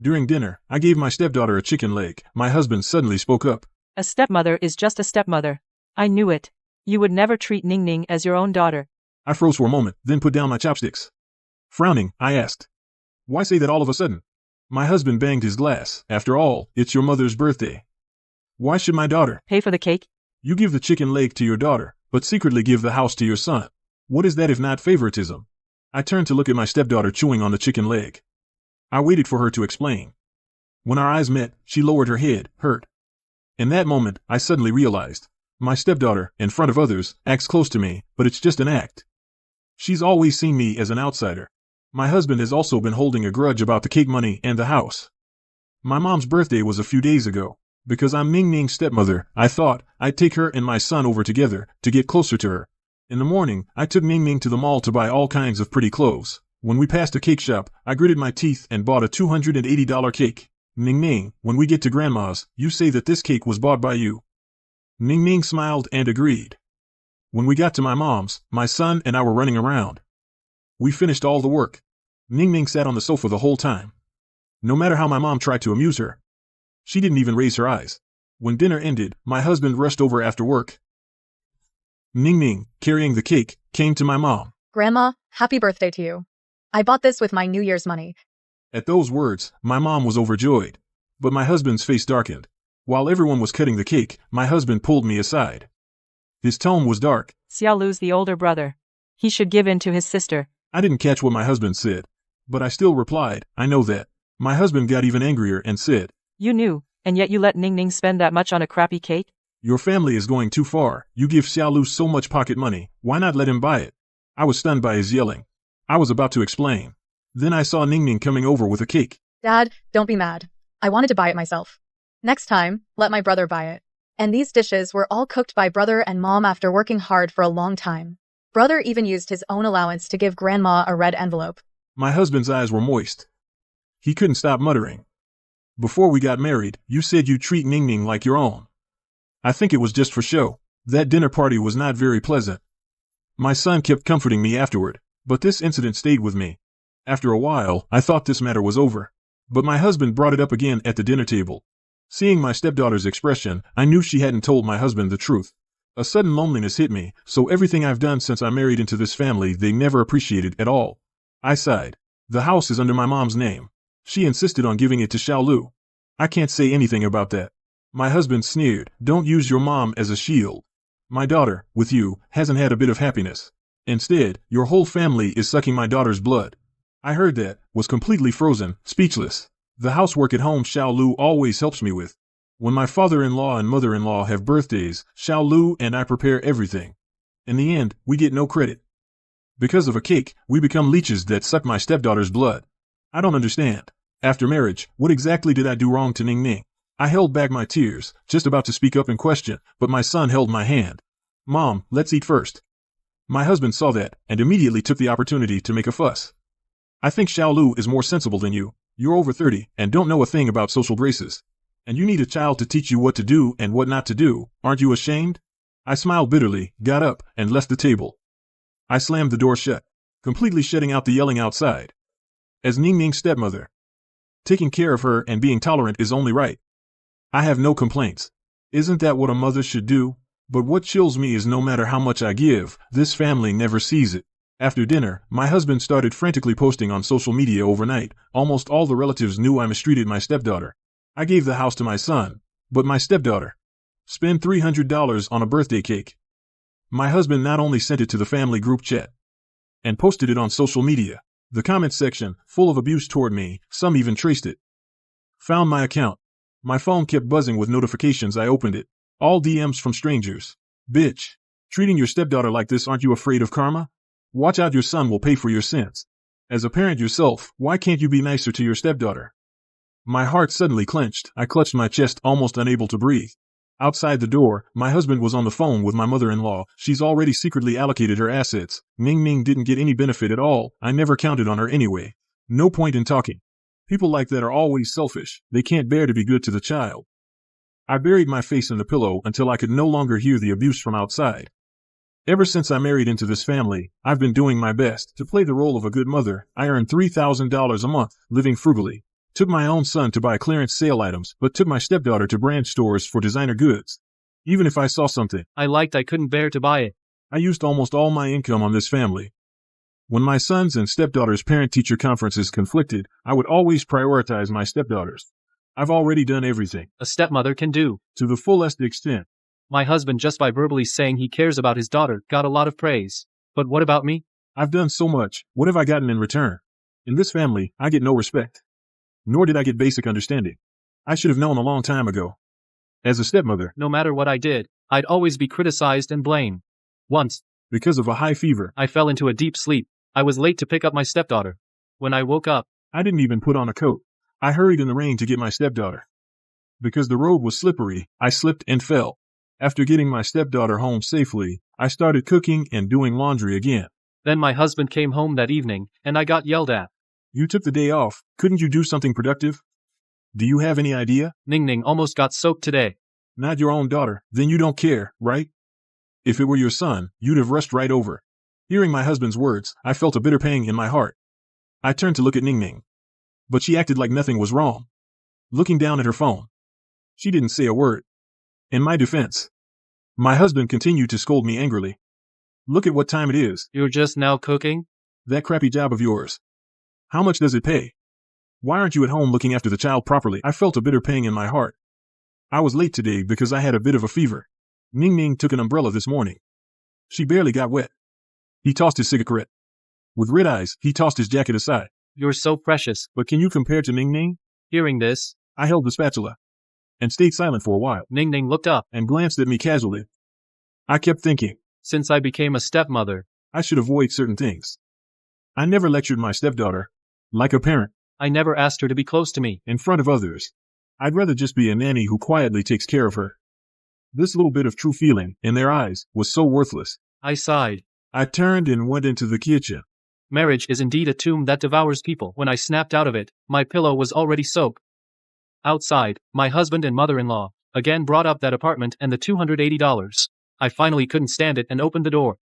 During dinner, I gave my stepdaughter a chicken leg. My husband suddenly spoke up. A stepmother is just a stepmother. I knew it. You would never treat Ning Ning as your own daughter. I froze for a moment, then put down my chopsticks. Frowning, I asked, "Why say that all of a sudden?" My husband banged his glass. "After all, it's your mother's birthday. Why should my daughter pay for the cake?" You give the chicken leg to your daughter, but secretly give the house to your son. What is that if not favoritism? I turned to look at my stepdaughter chewing on the chicken leg. I waited for her to explain. When our eyes met, she lowered her head, hurt. In that moment, I suddenly realized, my stepdaughter, in front of others, acts close to me, but it's just an act. She's always seen me as an outsider. My husband has also been holding a grudge about the cake money and the house. My mom's birthday was a few days ago. Because I'm Ning Ning's stepmother, I thought I'd take her and my son over together to get closer to her. In the morning, I took Ning Ning to the mall to buy all kinds of pretty clothes. When we passed a cake shop, I gritted my teeth and bought a $280 cake. Ning Ning, when we get to Grandma's, you say that this cake was bought by you. Ning Ning smiled and agreed. When we got to my mom's, my son and I were running around. We finished all the work. Ning Ning sat on the sofa the whole time. No matter how my mom tried to amuse her, she didn't even raise her eyes. When dinner ended, my husband rushed over after work. Ning Ning, carrying the cake, came to my mom. "Grandma, happy birthday to you. I bought this with my New Year's money." At those words, my mom was overjoyed. But my husband's face darkened. While everyone was cutting the cake, my husband pulled me aside. His tone was dark. Xiao Lu's the older brother. He should give in to his sister. I didn't catch what my husband said, but I still replied, "I know that." My husband got even angrier and said, "You knew, and yet you let Ning Ning spend that much on a crappy cake?" "Your family is going too far. You give Xiao Lu so much pocket money, why not let him buy it?" I was stunned by his yelling. I was about to explain. Then I saw Ning Ning coming over with a cake. "Dad, don't be mad. I wanted to buy it myself. Next time, let my brother buy it. And these dishes were all cooked by brother and mom after working hard for a long time. Brother even used his own allowance to give Grandma a red envelope." My husband's eyes were moist. He couldn't stop muttering. "Before we got married, you said you'd treat Ning Ning like your own." I think it was just for show. That dinner party was not very pleasant. My son kept comforting me afterward, but this incident stayed with me. After a while, I thought this matter was over. But my husband brought it up again at the dinner table. Seeing my stepdaughter's expression, I knew she hadn't told my husband the truth. A sudden loneliness hit me, so everything I've done since I married into this family they never appreciated at all. I sighed. The house is under my mom's name. She insisted on giving it to Xiao Lu. I can't say anything about that. My husband sneered, "Don't use your mom as a shield. My daughter, with you, hasn't had a bit of happiness. Instead, your whole family is sucking my daughter's blood." I heard that, was completely frozen, speechless. The housework at home Xiao Lu always helps me with. When my father-in-law and mother-in-law have birthdays, Xiao Lu and I prepare everything. In the end, we get no credit. Because of a cake, we become leeches that suck my stepdaughter's blood. I don't understand. After marriage, what exactly did I do wrong to Ning Ning? I held back my tears, just about to speak up and question, but my son held my hand. "Mom, let's eat first." My husband saw that, and immediately took the opportunity to make a fuss. "I think Xiao Lu is more sensible than you. You're over 30, and don't know a thing about social graces. And you need a child to teach you what to do and what not to do, aren't you ashamed?" I smiled bitterly, got up, and left the table. I slammed the door shut, completely shutting out the yelling outside. As Ning Ning's stepmother, taking care of her and being tolerant is only right. I have no complaints. Isn't that what a mother should do? But what chills me is no matter how much I give, this family never sees it. After dinner, my husband started frantically posting on social media overnight. Almost all the relatives knew I mistreated my stepdaughter. I gave the house to my son, but my stepdaughter spent $300 on a birthday cake. My husband not only sent it to the family group chat and posted it on social media, the comment section, full of abuse toward me, some even traced it. Found my account. My phone kept buzzing with notifications. I opened it. All DMs from strangers. "Bitch. Treating your stepdaughter like this, aren't you afraid of karma? Watch out, your son will pay for your sins. As a parent yourself, why can't you be nicer to your stepdaughter?" My heart suddenly clenched. I clutched my chest, almost unable to breathe. Outside the door, my husband was on the phone with my mother-in-law. She's already secretly allocated her assets. Ning Ning didn't get any benefit at all. I never counted on her anyway. No point in talking. People like that are always selfish. They can't bear to be good to the child. I buried my face in the pillow until I could no longer hear the abuse from outside. Ever since I married into this family, I've been doing my best to play the role of a good mother. I earn $3,000 a month, living frugally. Took my own son to buy clearance sale items, but took my stepdaughter to brand stores for designer goods. Even if I saw something I liked, I couldn't bear to buy it. I used almost all my income on this family. When my son's and stepdaughter's parent-teacher conferences conflicted, I would always prioritize my stepdaughters. I've already done everything, A stepmother can do. to the fullest extent. My husband, just by verbally saying he cares about his daughter, got a lot of praise. But what about me? I've done so much. What have I gotten in return? In this family, I get no respect. Nor did I get basic understanding. I should have known a long time ago. As a stepmother, No matter what I did, I'd always be criticized and blamed. Once, because of a high fever, I fell into a deep sleep. I was late to pick up my stepdaughter. When I woke up, I didn't even put on a coat. I hurried in the rain to get my stepdaughter. Because the road was slippery, I slipped and fell. After getting my stepdaughter home safely, I started cooking and doing laundry again. then my husband came home that evening, and I got yelled at. You took the day off. Couldn't you do something productive? Do you have any idea? Ning Ning almost got soaked today. Not your own daughter. Then you don't care, right? If it were your son, you'd have rushed right over. Hearing my husband's words, I felt a bitter pang in my heart. I turned to look at Ning Ning. But she acted like nothing was wrong. Looking down at her phone, she didn't say a word. In my defense, my husband continued to scold me angrily. Look at what time it is. You're just now cooking? That crappy job of yours. How much does it pay? Why aren't you at home looking after the child properly? I felt a bitter pang in my heart. I was late today because I had a bit of a fever. Ning Ning took an umbrella this morning. She barely got wet. He tossed his cigarette. With red eyes, he tossed his jacket aside. You're so precious. But can you compare to Ning Ning? Hearing this, I held the spatula and stayed silent for a while Ning Ning looked up. and glanced at me casually. I kept thinking, Since I became a stepmother, I should avoid certain things. I never lectured my stepdaughter, like a parent, I never asked her to be close to me. in front of others. I'd rather just be a nanny who quietly takes care of her. This little bit of true feeling, in their eyes, was so worthless. I sighed. I turned and went into the kitchen. Marriage is indeed a tomb that devours people. When I snapped out of it, my pillow was already soaked. Outside, my husband and mother-in-law again brought up that apartment and the $280. I finally couldn't stand it and opened the door.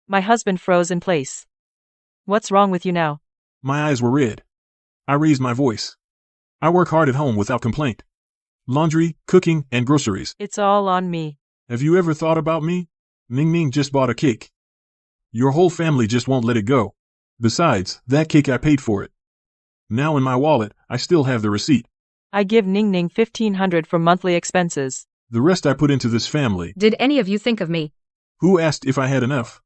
My husband froze in place. What's wrong with you now? My eyes were red. I raised my voice. I work hard at home without complaint. Laundry, cooking, and groceries. It's all on me. Have you ever thought about me? Ning Ning just bought a cake. Your whole family just won't let it go. Besides, that cake I paid for it. Now in my wallet, I still have the receipt. I give Ning Ning $1,500 for monthly expenses. The rest I put into this family. Did any of you think of me? Who asked if I had enough?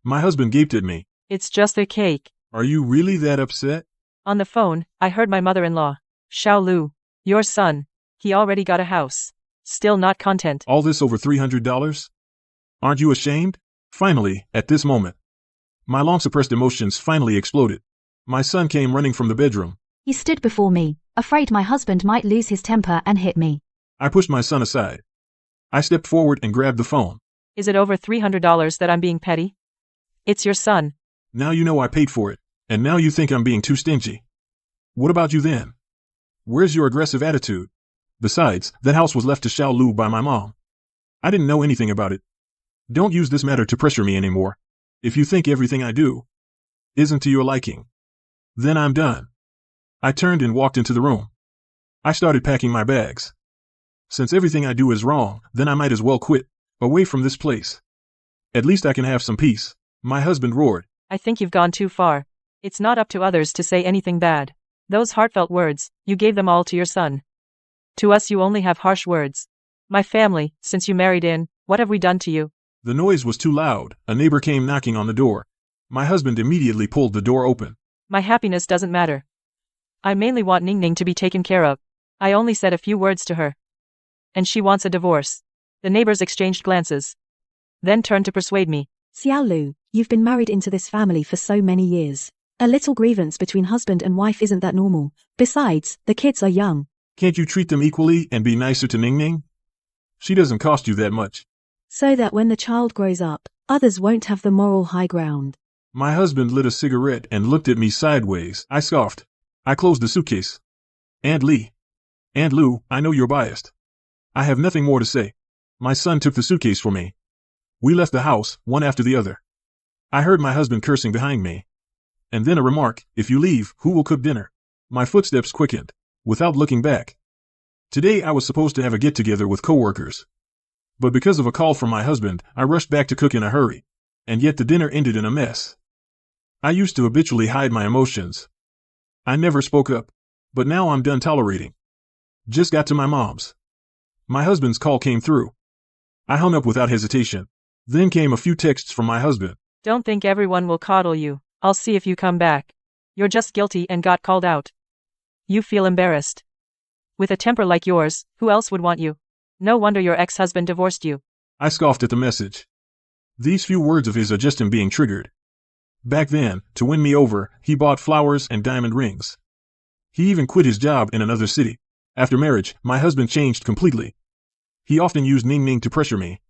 My husband gaped at me. It's just a cake. Are you really that upset? On the phone, I heard my mother-in-law. Xiao Lu, your son. He already got a house. Still not content. All this over $300? Aren't you ashamed? Finally, at this moment, my long-suppressed emotions finally exploded. My son came running from the bedroom. He stood before me, afraid my husband might lose his temper and hit me. I pushed my son aside. I stepped forward and grabbed the phone. Is it over $300 that I'm being petty? It's your son. Now you know I paid for it, and now you think I'm being too stingy. What about you then? Where's your aggressive attitude? Besides, that house was left to Xiao Lu by my mom. I didn't know anything about it. Don't use this matter to pressure me anymore. If you think everything I do isn't to your liking, then I'm done. I turned and walked into the room. I started packing my bags. Since everything I do is wrong, then I might as well quit, away from this place. At least I can have some peace. My husband roared. I think you've gone too far. It's not up to others to say anything bad. Those heartfelt words, you gave them all to your son. To us you only have harsh words. My family, since you married in, what have we done to you? The noise was too loud. A neighbor came knocking on the door. My husband immediately pulled the door open. My happiness doesn't matter. I mainly want Ning Ning to be taken care of. I only said a few words to her. And she wants a divorce. The neighbors exchanged glances. Then turned to persuade me. Xiao Lu, you've been married into this family for so many years. A little grievance between husband and wife isn't that normal. Besides, the kids are young. Can't you treat them equally and be nicer to Ning Ning? She doesn't cost you that much. So that when the child grows up, others won't have the moral high ground. My husband lit a cigarette and looked at me sideways. I scoffed. I closed the suitcase. Aunt Lu, I know you're biased. I have nothing more to say. My son took the suitcase for me. We left the house, one after the other. I heard my husband cursing behind me. And then a remark, if you leave, who will cook dinner? My footsteps quickened. without looking back. Today I was supposed to have a get-together with coworkers. But because of a call from my husband, I rushed back to cook in a hurry. And yet the dinner ended in a mess. I used to habitually hide my emotions. I never spoke up. But now I'm done tolerating. Just got to my mom's. My husband's call came through. I hung up without hesitation. Then came a few texts from my husband. Don't think everyone will coddle you. I'll see if you come back. You're just guilty and got called out. You feel embarrassed. With a temper like yours, who else would want you? No wonder your ex-husband divorced you. I scoffed at the message. These few words of his are just him being triggered. Back then, to win me over, he bought flowers and diamond rings. He even quit his job in another city. After marriage, my husband changed completely. He often used Ning Ning to pressure me.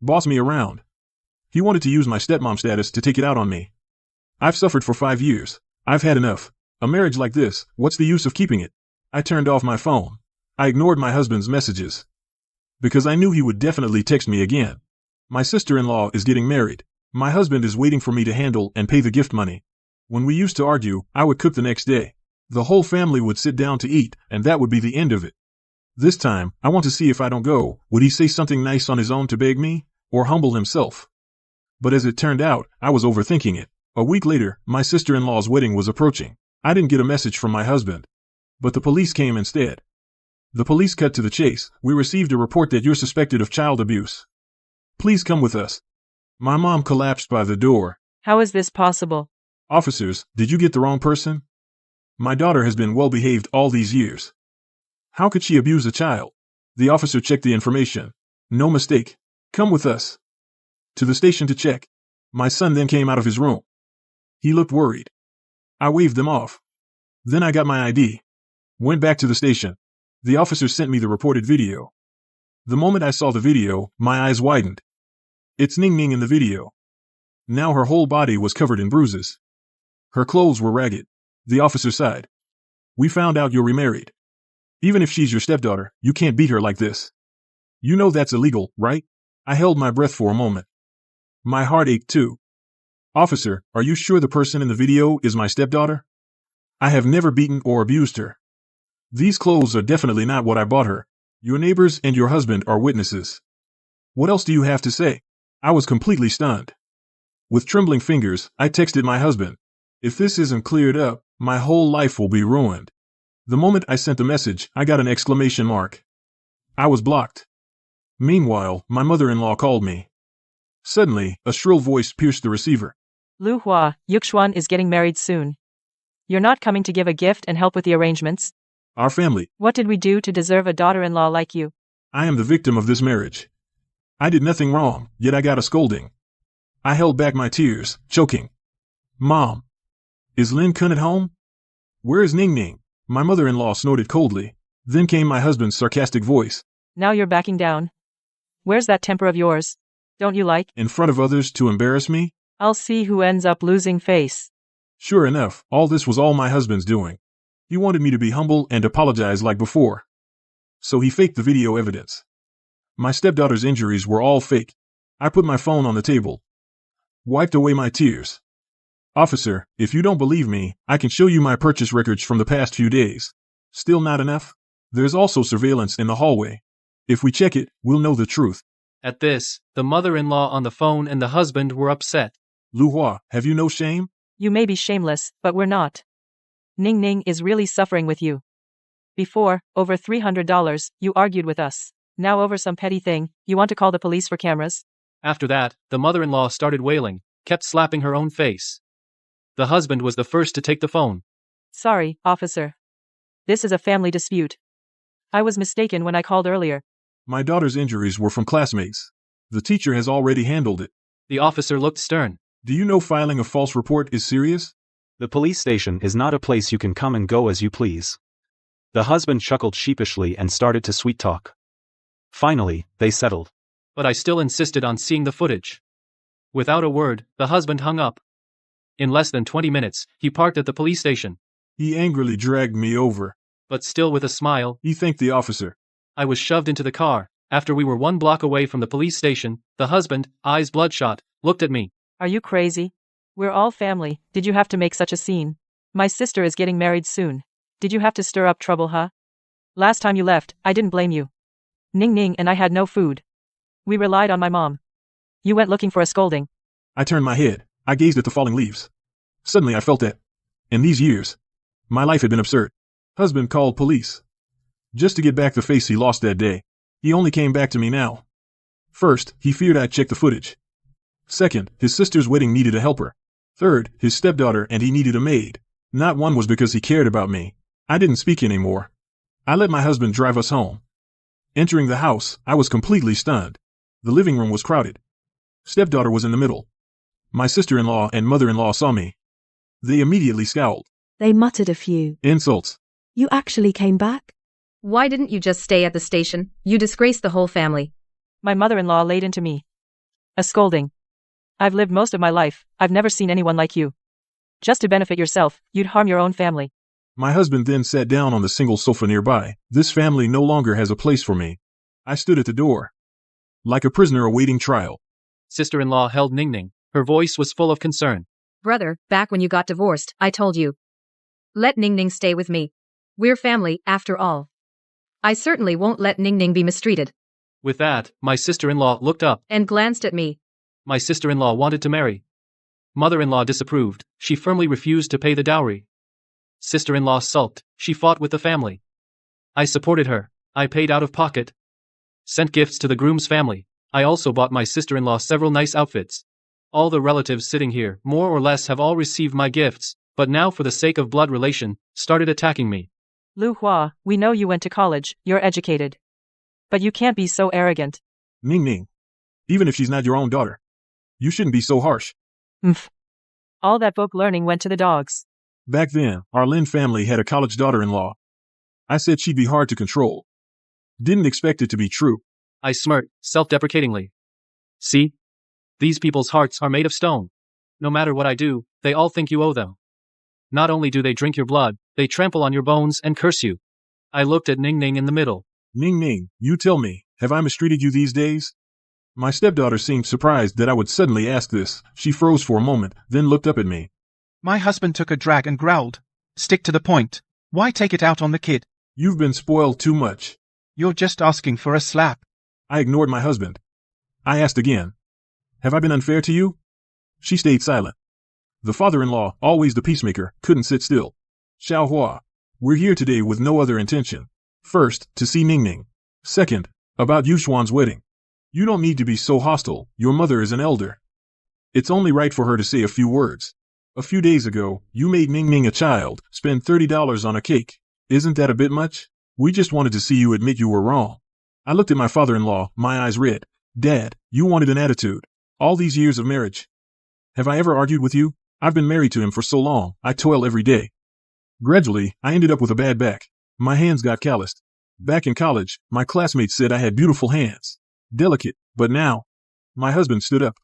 Boss me around. He wanted to use my stepmom status to take it out on me. I've suffered for 5 years. I've had enough. A marriage like this, what's the use of keeping it? I turned off my phone. I ignored my husband's messages. Because I knew he would definitely text me again. My sister-in-law is getting married. My husband is waiting for me to handle and pay the gift money. When we used to argue, I would cook the next day. The whole family would sit down to eat, and that would be the end of it. This time, I want to see if I don't go, would he say something nice on his own to beg me, or humble himself? But as it turned out, I was overthinking it. A week later, my sister-in-law's wedding was approaching. I didn't get a message from my husband. But the police came instead. The police cut to the chase. We received a report that you're suspected of child abuse. Please come with us. My mom collapsed by the door. How is this possible? Officers, did you get the wrong person? My daughter has been well-behaved all these years. How could she abuse a child? The officer checked the information. No mistake. Come with us. To the station to check. My son then came out of his room. He looked worried. I waved them off. Then I got my ID. Went back to the station. The officer sent me the reported video. The moment I saw the video, my eyes widened. It's Ning Ning in the video. Now her whole body was covered in bruises. Her clothes were ragged. The officer sighed. We found out you're remarried. Even if she's your stepdaughter, you can't beat her like this. You know that's illegal, right? I held my breath for a moment. My heart ached too. Officer, are you sure the person in the video is my stepdaughter? I have never beaten or abused her. These clothes are definitely not what I bought her. Your neighbors and your husband are witnesses. What else do you have to say? I was completely stunned. With trembling fingers, I texted my husband. If this isn't cleared up, my whole life will be ruined. The moment I sent the message, I got an exclamation mark. I was blocked. Meanwhile, my mother-in-law called me. Suddenly, a shrill voice pierced the receiver. Lu Hua, Yuxuan is getting married soon. You're not coming to give a gift and help with the arrangements? Our family. What did we do to deserve a daughter-in-law like you? I am the victim of this marriage. I did nothing wrong, yet I got a scolding. I held back my tears, choking. Mom. Is Lin Kun at home? Where is Ning Ning? My mother-in-law snorted coldly. Then came my husband's sarcastic voice. Now you're backing down. Where's that temper of yours? Don't you like? In front of others to embarrass me? I'll see who ends up losing face. Sure enough, all this was all my husband's doing. He wanted me to be humble and apologize like before. So he faked the video evidence. My stepdaughter's injuries were all fake. I put my phone on the table. Wiped away my tears. Officer, if you don't believe me, I can show you my purchase records from the past few days. Still not enough? There's also surveillance in the hallway. If we check it, we'll know the truth. At this, the mother-in-law on the phone and the husband were upset. Lu Hua, have you no shame? You may be shameless, but we're not. Ning Ning is really suffering with you. Before, over $300, you argued with us. Now over some petty thing, you want to call the police for cameras? After that, the mother-in-law started wailing, kept slapping her own face. The husband was the first to take the phone. Sorry, officer. This is a family dispute. I was mistaken when I called earlier. My daughter's injuries were from classmates. The teacher has already handled it. The officer looked stern. Do you know filing a false report is serious? The police station is not a place you can come and go as you please. The husband chuckled sheepishly and started to sweet talk. Finally, they settled. But I still insisted on seeing the footage. Without a word, the husband hung up. In less than 20 minutes, he parked at the police station. He angrily dragged me over. But still with a smile, He thanked the officer. I was shoved into the car. After we were 1 block away from the police station, the husband, eyes bloodshot, looked at me. Are you crazy? We're all family. Did you have to make such a scene? My sister is getting married soon. Did you have to stir up trouble, huh? Last time you left, I didn't blame you. Ning Ning and I had no food. We relied on my mom. You went looking for a scolding. I turned my head. I gazed at the falling leaves. Suddenly I felt that, in these years, my life had been absurd. Husband called police. Just to get back the face he lost that day. He only came back to me now. First, he feared I'd check the footage. Second, his sister's wedding needed a helper. Third, his stepdaughter and he needed a maid. Not one was because he cared about me. I didn't speak anymore. I let my husband drive us home. Entering the house, I was completely stunned. The living room was crowded. Stepdaughter was in the middle. My sister-in-law and mother-in-law saw me. They immediately scowled. They muttered a few Insults. You actually came back? Why didn't you just stay at the station? You disgraced the whole family. My mother-in-law laid into me. A scolding. I've lived most of my life, I've never seen anyone like you. Just to benefit yourself, you'd harm your own family. My husband then sat down on the single sofa nearby. This family no longer has a place for me. I stood at the door, like a prisoner awaiting trial. Sister-in-law held Ning Ning. Her voice was full of concern. Brother, back when you got divorced, I told you. Let Ning Ning stay with me. We're family, after all. I certainly won't let Ning Ning be mistreated. With that, my sister-in-law looked up. And glanced at me. My sister-in-law wanted to marry. Mother-in-law disapproved. She firmly refused to pay the dowry. Sister-in-law sulked. She fought with the family. I supported her. I paid out of pocket. Sent gifts to the groom's family. I also bought my sister-in-law several nice outfits. All the relatives sitting here, more or less, have all received my gifts, but now for the sake of blood relation, started attacking me. Lu Hua, we know you went to college, you're educated. But you can't be so arrogant. Ning Ning. Even if she's not your own daughter, you shouldn't be so harsh. All that book learning went to the dogs. Back then, our Lin family had a college daughter-in-law. I said she'd be hard to control. Didn't expect it to be true. I smirked, self-deprecatingly. See? These people's hearts are made of stone. No matter what I do, they all think you owe them. Not only do they drink your blood, they trample on your bones and curse you. I looked at Ning Ning in the middle. Ning Ning, you tell me, have I mistreated you these days? My stepdaughter seemed surprised that I would suddenly ask this. She froze for a moment, then looked up at me. My husband took a drag and growled. Stick to the point. Why take it out on the kid? You've been spoiled too much. You're just asking for a slap. I ignored my husband. I asked again. Have I been unfair to you? She stayed silent. The father-in-law, always the peacemaker, couldn't sit still. Xiao Hua, we're here today with no other intention. First, to see Ning Ning. Second, about Yuxuan's wedding. You don't need to be so hostile. Your mother is an elder. It's only right for her to say a few words. A few days ago, you made Ning Ning a child, spend $30 on a cake. Isn't that a bit much? We just wanted to see you admit you were wrong. I looked at my father-in-law, my eyes red. Dad, you wanted an attitude. All these years of marriage. Have I ever argued with you? I've been married to him for so long, I toil every day. Gradually, I ended up with a bad back. My hands got calloused. Back in college, my classmates said I had beautiful hands. Delicate, but now. My husband stood up.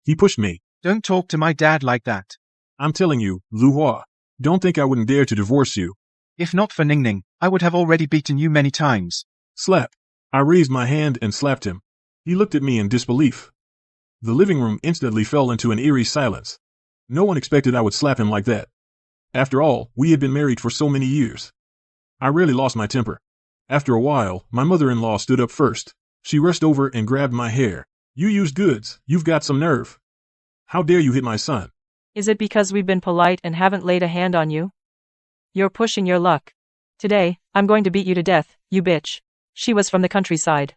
He pushed me. Don't talk to my dad like that. I'm telling you, Lu Hua, don't think I wouldn't dare to divorce you. If not for Ning Ning, I would have already beaten you many times. Slap. I raised my hand and slapped him. He looked at me in disbelief. The living room instantly fell into an eerie silence. No one expected I would slap him like that. After all, we had been married for so many years. I rarely lost my temper. After a while, my mother-in-law stood up first. She rushed over and grabbed my hair. You used goods, you've got some nerve. How dare you hit my son? Is it because we've been polite and haven't laid a hand on you? You're pushing your luck. Today, I'm going to beat you to death, you bitch. She was from the countryside.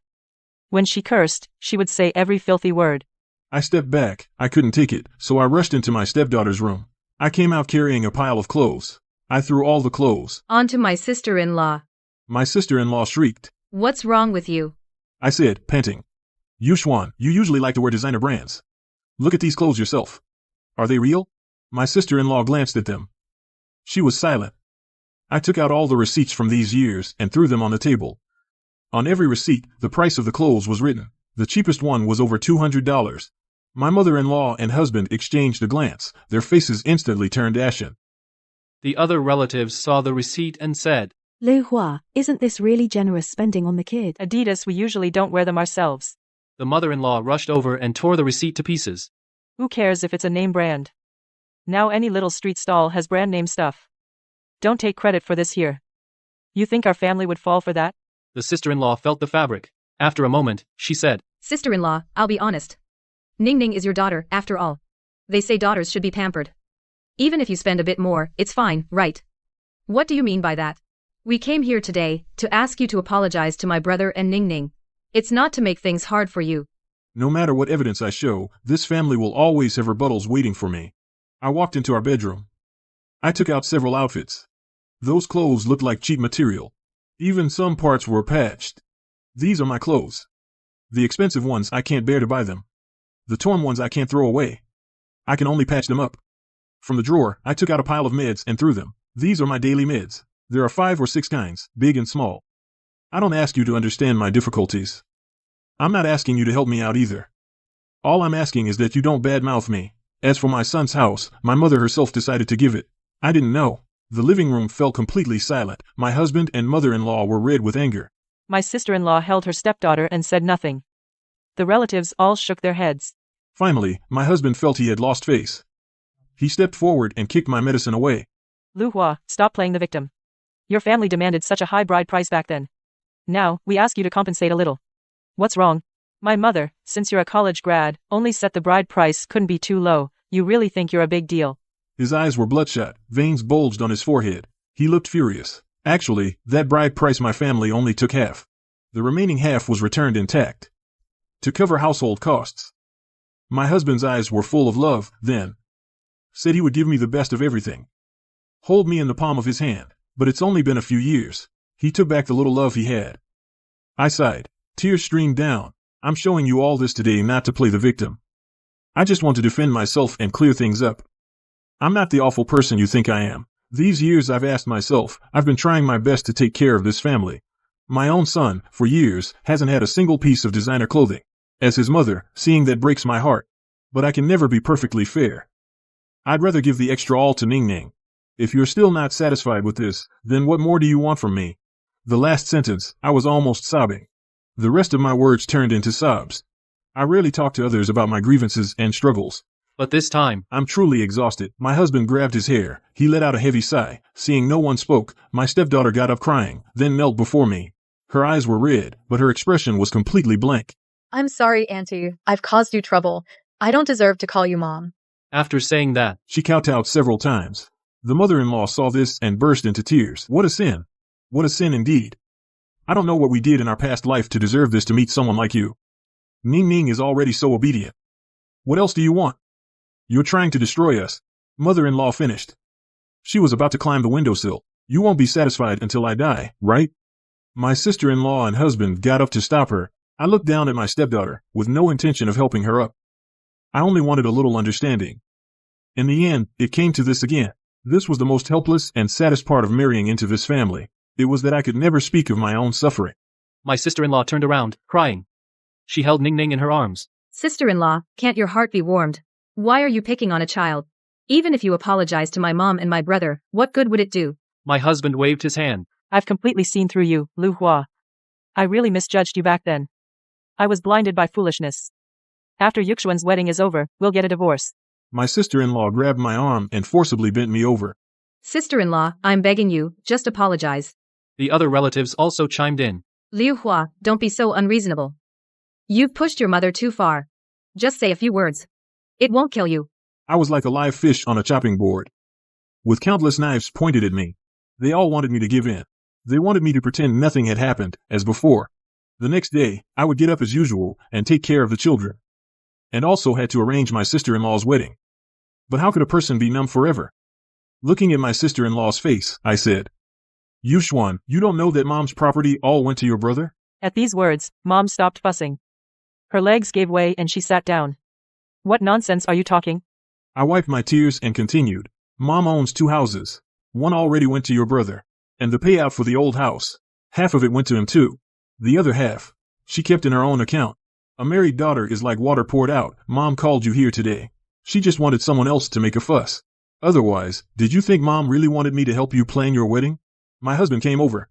When she cursed, she would say every filthy word. I stepped back. I couldn't take it, so I rushed into my stepdaughter's room. I came out carrying a pile of clothes. I threw all the clothes onto my sister-in-law. My sister-in-law shrieked. What's wrong with you? I said, panting. Yuxuan, you usually like to wear designer brands. Look at these clothes yourself. Are they real? My sister-in-law glanced at them. She was silent. I took out all the receipts from these years and threw them on the table. On every receipt, the price of the clothes was written. The cheapest one was over $200. My mother-in-law and husband exchanged a glance. Their faces instantly turned ashen. The other relatives saw the receipt and said, Lu Hua, isn't this really generous spending on the kid? Adidas, we usually don't wear them ourselves. The mother-in-law rushed over and tore the receipt to pieces. Who cares if it's a name brand? Now any little street stall has brand name stuff. Don't take credit for this here. You think our family would fall for that? The sister-in-law felt the fabric. After a moment, she said, Sister-in-law, I'll be honest. Ning Ning is your daughter, after all. They say daughters should be pampered. Even if you spend a bit more, it's fine, right? What do you mean by that? We came here today to ask you to apologize to my brother and Ning Ning. It's not to make things hard for you. No matter what evidence I show, this family will always have rebuttals waiting for me. I walked into our bedroom. I took out several outfits. Those clothes looked like cheap material. Even some parts were patched. These are my clothes. The expensive ones, I can't bear to buy them. The torn ones I can't throw away. I can only patch them up. From the drawer, I took out a pile of meds and threw them. These are my daily meds. There are 5 or 6 kinds, big and small. I don't ask you to understand my difficulties. I'm not asking you to help me out either. All I'm asking is that you don't badmouth me. As for my son's house, my mother herself decided to give it. I didn't know. The living room fell completely silent. My husband and mother-in-law were red with anger. My sister-in-law held her stepdaughter and said nothing. The relatives all shook their heads. Finally, my husband felt he had lost face. He stepped forward and kicked my medicine away. Lu Hua, stop playing the victim. Your family demanded such a high bride price back then. Now, we ask you to compensate a little. What's wrong? My mother, since you're a college grad, only set the bride price couldn't be too low. You really think you're a big deal? His eyes were bloodshot, veins bulged on his forehead. He looked furious. Actually, that bride price my family only took half. The remaining half was returned intact. To cover household costs. My husband's eyes were full of love, then. Said he would give me the best of everything. Hold me in the palm of his hand. But it's only been a few years. He took back the little love he had. I sighed. Tears streamed down. I'm showing you all this today not to play the victim. I just want to defend myself and clear things up. I'm not the awful person you think I am. These years I've asked myself, I've been trying my best to take care of this family. My own son, for years, hasn't had a single piece of designer clothing. As his mother, seeing that breaks my heart. But I can never be perfectly fair. I'd rather give the extra all to Ning Ning. If you're still not satisfied with this, then what more do you want from me? The last sentence, I was almost sobbing. The rest of my words turned into sobs. I rarely talk to others about my grievances and struggles. but this time, I'm truly exhausted. My husband grabbed his hair. He let out a heavy sigh. Seeing no one spoke, my stepdaughter got up crying, then knelt before me. Her eyes were red, but her expression was completely blank. I'm sorry, Auntie. I've caused you trouble. I don't deserve to call you Mom. after saying that, She kowtowed several times. The mother-in-law saw this and burst into tears. What a sin. What a sin indeed. I don't know what we did in our past life to deserve this to meet someone like you. Ning Ning is already so obedient. What else do you want? You're trying to destroy us. Mother-in-law finished. She was about to climb the windowsill. You won't be satisfied until I die, right? My sister-in-law and husband got up to stop her. I looked down at my stepdaughter, with no intention of helping her up. I only wanted a little understanding. In the end, it came to this again. This was the most helpless and saddest part of marrying into this family. It was that I could never speak of my own suffering. my sister-in-law turned around, crying. She held Ning Ning in her arms. Sister-in-law, can't your heart be warmed? Why are you picking on a child? Even if you apologize to my mom and my brother, what good would it do? My husband waved his hand. I've completely seen through you, Lu Hua. I really misjudged you back then. I was blinded by foolishness. After Yuxuan's wedding is over, we'll get a divorce. My sister-in-law grabbed my arm and forcibly bent me over. Sister-in-law, I'm begging you, just apologize. The other relatives also chimed in. Liu Hua, don't be so unreasonable. You've pushed your mother too far. Just say a few words. It won't kill you. I was like a live fish on a chopping board, with countless knives pointed at me. They all wanted me to give in. They wanted me to pretend nothing had happened, as before. The next day, I would get up as usual and take care of the children. And also had to arrange my sister-in-law's wedding. But how could a person be numb forever? Looking at my sister-in-law's face, I said, Yuxuan, you don't know that Mom's property all went to your brother? At these words, Mom stopped fussing. Her legs gave way and she sat down. What nonsense are you talking? I wiped my tears and continued. Mom owns 2 houses. One already went to your brother. And the payout for the old house. Half of it went to him too. The other half, she kept in her own account. A married daughter is like water poured out. Mom called you here today. She just wanted someone else to make a fuss. Otherwise, did you think Mom really wanted me to help you plan your wedding? My husband came over.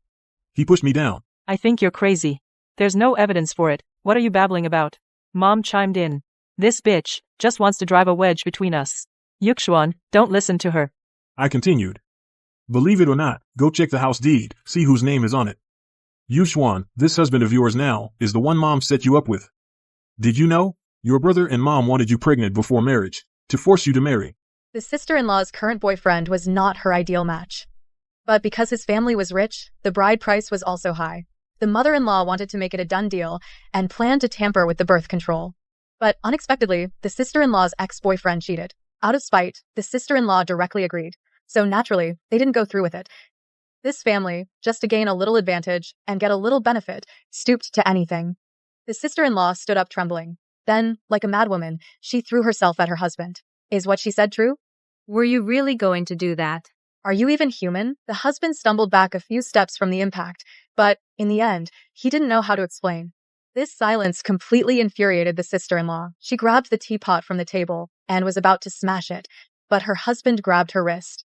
He pushed me down. I think you're crazy. There's no evidence for it. What are you babbling about? Mom chimed in. This bitch just wants to drive a wedge between us. Yuxuan, don't listen to her. I continued. Believe it or not, go check the house deed, see whose name is on it. Yuxuan, this husband of yours now, is the one Mom set you up with. Did you know? Your brother and Mom wanted you pregnant before marriage, to force you to marry. The sister-in-law's current boyfriend was not her ideal match. But because his family was rich, the bride price was also high. The mother-in-law wanted to make it a done deal and planned to tamper with the birth control. But unexpectedly, the sister-in-law's ex-boyfriend cheated. Out of spite, the sister-in-law directly agreed. So naturally, they didn't go through with it. This family, just to gain a little advantage and get a little benefit, stooped to anything. The sister-in-law stood up trembling. Then, like a madwoman, she threw herself at her husband. Is what she said true? Were you really going to do that? Are you even human? The husband stumbled back a few steps from the impact, but in the end, he didn't know how to explain. This silence completely infuriated the sister-in-law. She grabbed the teapot from the table and was about to smash it, but her husband grabbed her wrist.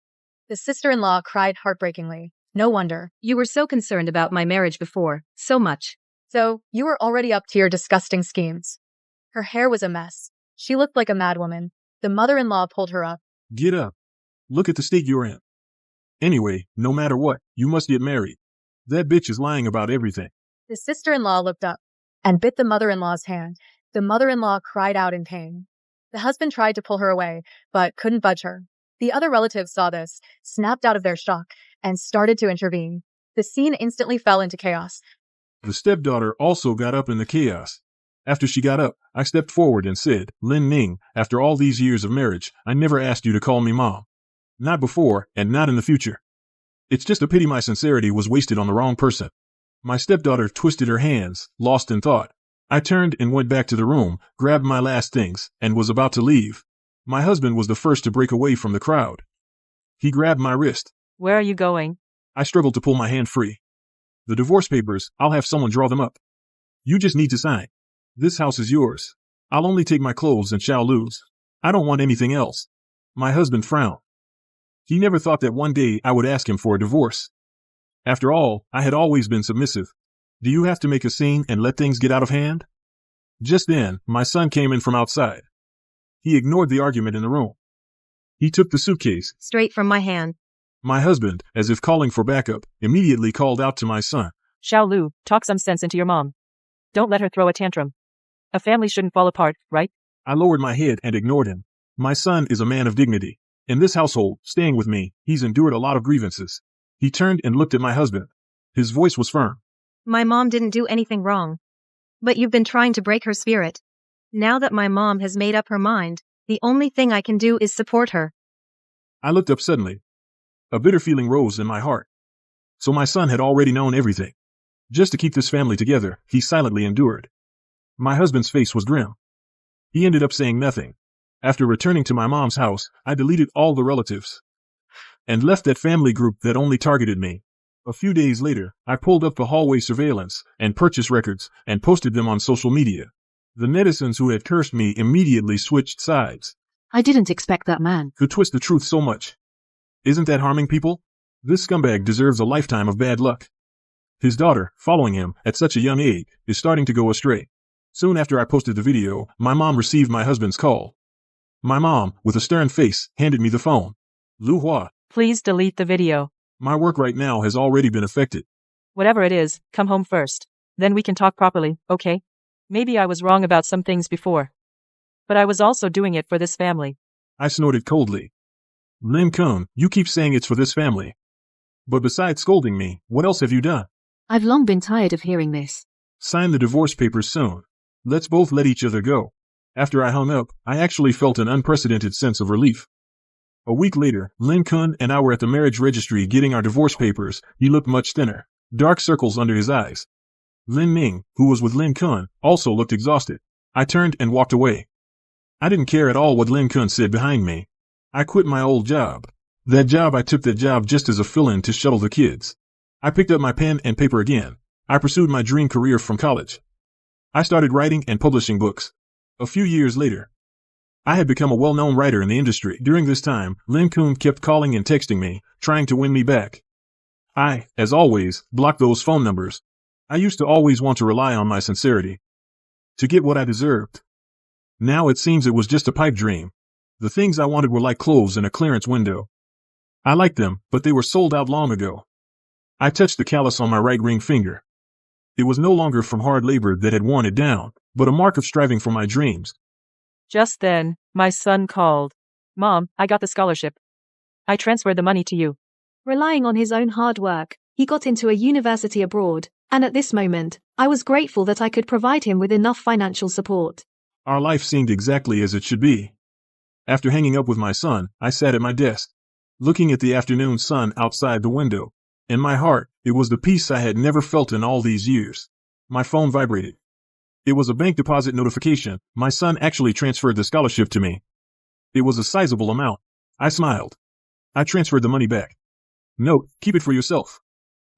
The sister-in-law cried heartbreakingly. No wonder. You were so concerned about my marriage before, so much. So, you were already up to your disgusting schemes. Her hair was a mess. She looked like a madwoman. The mother-in-law pulled her up. Get up. Look at the state you're in. Anyway, no matter what, you must get married. That bitch is lying about everything. The sister-in-law looked up and bit the mother-in-law's hand. The mother-in-law cried out in pain. The husband tried to pull her away, but couldn't budge her. The other relatives saw this, snapped out of their shock, and started to intervene. The scene instantly fell into chaos. The stepdaughter also got up in the chaos. After she got up, I stepped forward and said, Lin Ning, after all these years of marriage, I never asked you to call me Mom. Not before, and not in the future. It's just a pity my sincerity was wasted on the wrong person. My stepdaughter twisted her hands, lost in thought. I turned and went back to the room, grabbed my last things, and was about to leave. My husband was the first to break away from the crowd. He grabbed my wrist. Where are you going? I struggled to pull my hand free. The divorce papers, I'll have someone draw them up. You just need to sign. This house is yours. I'll only take my clothes and shall lose. I don't want anything else. My husband frowned. He never thought that one day I would ask him for a divorce. After all, I had always been submissive. Do you have to make a scene and let things get out of hand? Just then, my son came in from outside. He ignored the argument in the room. He took the suitcase. Straight from my hand. My husband, as if calling for backup, immediately called out to my son. Xiao Lu, talk some sense into your mom. Don't let her throw a tantrum. A family shouldn't fall apart, right? I lowered my head and ignored him. My son is a man of dignity. In this household, staying with me, he's endured a lot of grievances. He turned and looked at my husband. His voice was firm. My mom didn't do anything wrong. But you've been trying to break her spirit. Now that my mom has made up her mind, the only thing I can do is support her. I looked up suddenly. A bitter feeling rose in my heart. So my son had already known everything. Just to keep this family together, he silently endured. My husband's face was grim. He ended up saying nothing. After returning to my mom's house, I deleted all the relatives and left that family group that only targeted me. A few days later, I pulled up the hallway surveillance and purchase records and posted them on social media. The netizens who had cursed me immediately switched sides. I didn't expect that man Could twist the truth so much. Isn't that harming people? This scumbag deserves a lifetime of bad luck. His daughter, following him at such a young age, is starting to go astray. Soon after I posted the video, my mom received my husband's call. My mom, with a stern face, handed me the phone. Lu Hua. Please delete the video. My work right now has already been affected. Whatever it is, come home first. Then we can talk properly, okay? Maybe I was wrong about some things before. But I was also doing it for this family. I snorted coldly. Lim Kun, you keep saying it's for this family. But besides scolding me, what else have you done? I've long been tired of hearing this. Sign the divorce papers soon. Let's both let each other go. After I hung up, I actually felt an unprecedented sense of relief. A week later, Lin Kun and I were at the marriage registry getting our divorce papers. He looked much thinner, dark circles under his eyes. Lin Ning, who was with Lin Kun, also looked exhausted. I turned and walked away. I didn't care at all what Lin Kun said behind me. I quit my old job. I took that job just as a fill-in to shuttle the kids. I picked up my pen and paper again. I pursued my dream career from college. I started writing and publishing books. A few years later, I had become a well-known writer in the industry. During this time, Lin Kun kept calling and texting me, trying to win me back. I, as always, blocked those phone numbers. I used to always want to rely on my sincerity to get what I deserved. Now it seems it was just a pipe dream. The things I wanted were like clothes in a clearance window. I liked them, but they were sold out long ago. I touched the callus on my right ring finger. It was no longer from hard labor that had worn it down, but a mark of striving for my dreams. Just then, my son called. Mom, I got the scholarship. I transferred the money to you. Relying on his own hard work, he got into a university abroad, and at this moment, I was grateful that I could provide him with enough financial support. Our life seemed exactly as it should be. After hanging up with my son, I sat at my desk, looking at the afternoon sun outside the window. In my heart, it was the peace I had never felt in all these years. My phone vibrated. It was a bank deposit notification. My son actually transferred the scholarship to me. It was a sizable amount. I smiled. I transferred the money back. Note, keep it for yourself.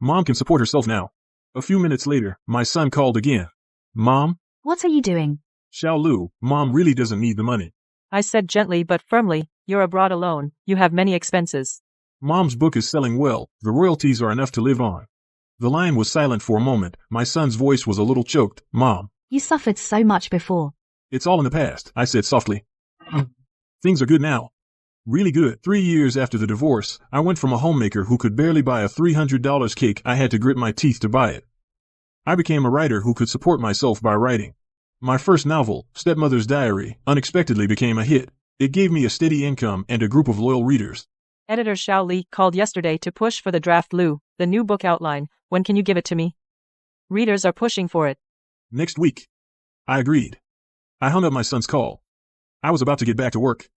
Mom can support herself now. A few minutes later, my son called again. Mom? What are you doing? Xiao Lu, Mom really doesn't need the money. I said gently but firmly, you're abroad alone, you have many expenses. Mom's book is selling well, the royalties are enough to live on. The line was silent for a moment, my son's voice was a little choked. Mom. You suffered so much before. It's all in the past, I said softly. Things are good now. Really good. 3 years after the divorce, I went from a homemaker who could barely buy a $300 cake. I had to grit my teeth to buy it. I became a writer who could support myself by writing. My first novel, Stepmother's Diary, unexpectedly became a hit. It gave me a steady income and a group of loyal readers. Editor Xiao Li called yesterday to push for the draft Lu, the new book outline. When can you give it to me? Readers are pushing for it. Next week. I agreed. I hung up my son's call. I was about to get back to work.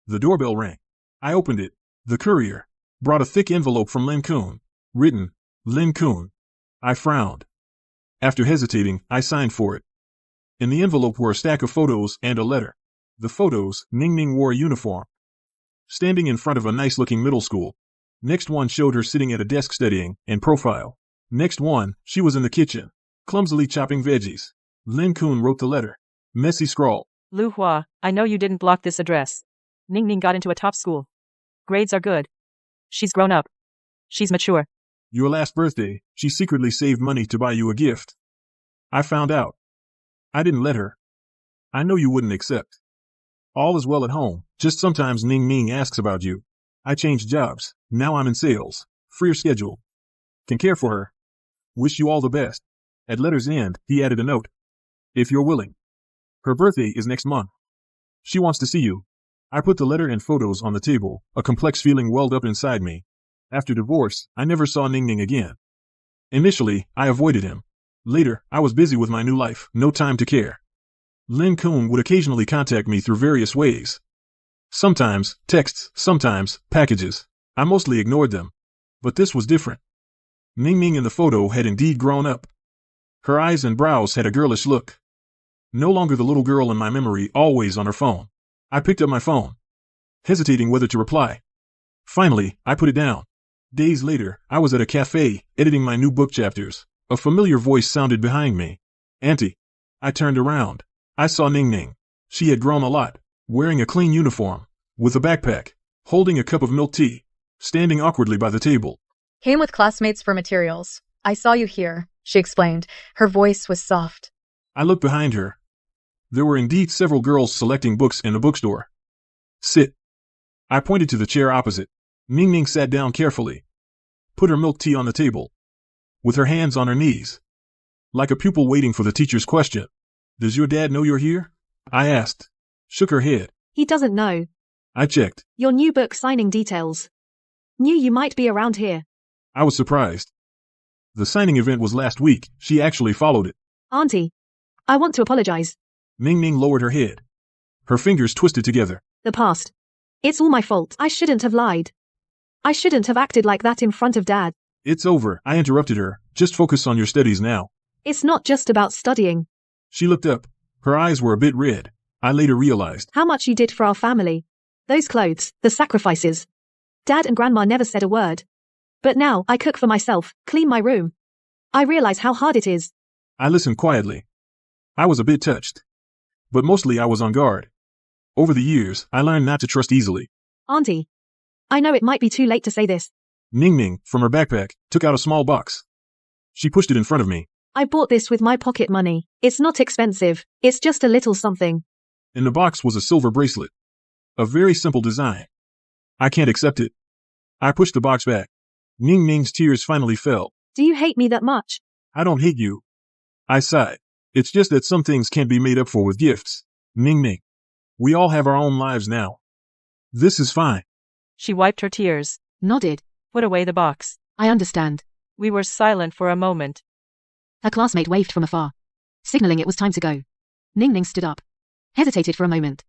The doorbell rang. I opened it. The courier brought a thick envelope from Lin Kun. Written, Lin Kun. I frowned. After hesitating, I signed for it. In the envelope were a stack of photos and a letter. The photos, Ning Ning wore a uniform, standing in front of a nice-looking middle school. Next one showed her sitting at a desk studying, in profile. Next one, she was in the kitchen, clumsily chopping veggies. Lin Kun wrote the letter. Messy scrawl. Lu Hua, I know you didn't block this address. Ning Ning got into a top school. Grades are good. She's grown up. She's mature. Your last birthday, she secretly saved money to buy you a gift. I found out. I didn't let her. I know you wouldn't accept. All is well at home, just sometimes Ning Ning asks about you. I changed jobs, now I'm in sales. Freer schedule. Can care for her. Wish you all the best. At letter's end, he added a note. If you're willing. Her birthday is next month. She wants to see you. I put the letter and photos on the table, a complex feeling welled up inside me. After divorce, I never saw Ning Ning again. Initially, I avoided him. Later, I was busy with my new life, no time to care. Lin Kun would occasionally contact me through various ways. Sometimes, texts, sometimes, packages. I mostly ignored them. But this was different. Ning Ning in the photo had indeed grown up. Her eyes and brows had a girlish look. No longer the little girl in my memory, always on her phone. I picked up my phone, hesitating whether to reply. Finally, I put it down. Days later, I was at a cafe, editing my new book chapters. A familiar voice sounded behind me. Auntie. I turned around. I saw Ning Ning. She had grown a lot, wearing a clean uniform, with a backpack, holding a cup of milk tea, standing awkwardly by the table. Came with classmates for materials. I saw you here, she explained. Her voice was soft. I looked behind her. There were indeed several girls selecting books in the bookstore. Sit. I pointed to the chair opposite. Ning Ning sat down carefully, put her milk tea on the table, with her hands on her knees, like a pupil waiting for the teacher's question. Does your dad know you're here? I asked. Shook her head. He doesn't know. I checked. Your new book signing details. Knew you might be around here. I was surprised. The signing event was last week. She actually followed it. Auntie, I want to apologize. Ning Ning lowered her head. Her fingers twisted together. The past. It's all my fault. I shouldn't have lied. I shouldn't have acted like that in front of Dad. It's over, I interrupted her. Just focus on your studies now. It's not just about studying. She looked up. Her eyes were a bit red. I later realized. How much you did for our family. Those clothes, the sacrifices. Dad and Grandma never said a word. But now I cook for myself, clean my room. I realize how hard it is. I listened quietly. I was a bit touched. But mostly I was on guard. Over the years, I learned not to trust easily. Auntie, I know it might be too late to say this. Ning Ning, from her backpack, took out a small box. She pushed it in front of me. I bought this with my pocket money. It's not expensive. It's just a little something. In the box was a silver bracelet. A very simple design. I can't accept it. I pushed the box back. Ning Ning's tears finally fell. Do you hate me that much? I don't hate you. I sighed. It's just that some things can't be made up for with gifts. Ning Ning. We all have our own lives now. This is fine. She wiped her tears. Nodded. Put away the box. I understand. We were silent for a moment. Her classmate waved from afar, signaling it was time to go. Ning Ning stood up, hesitated for a moment,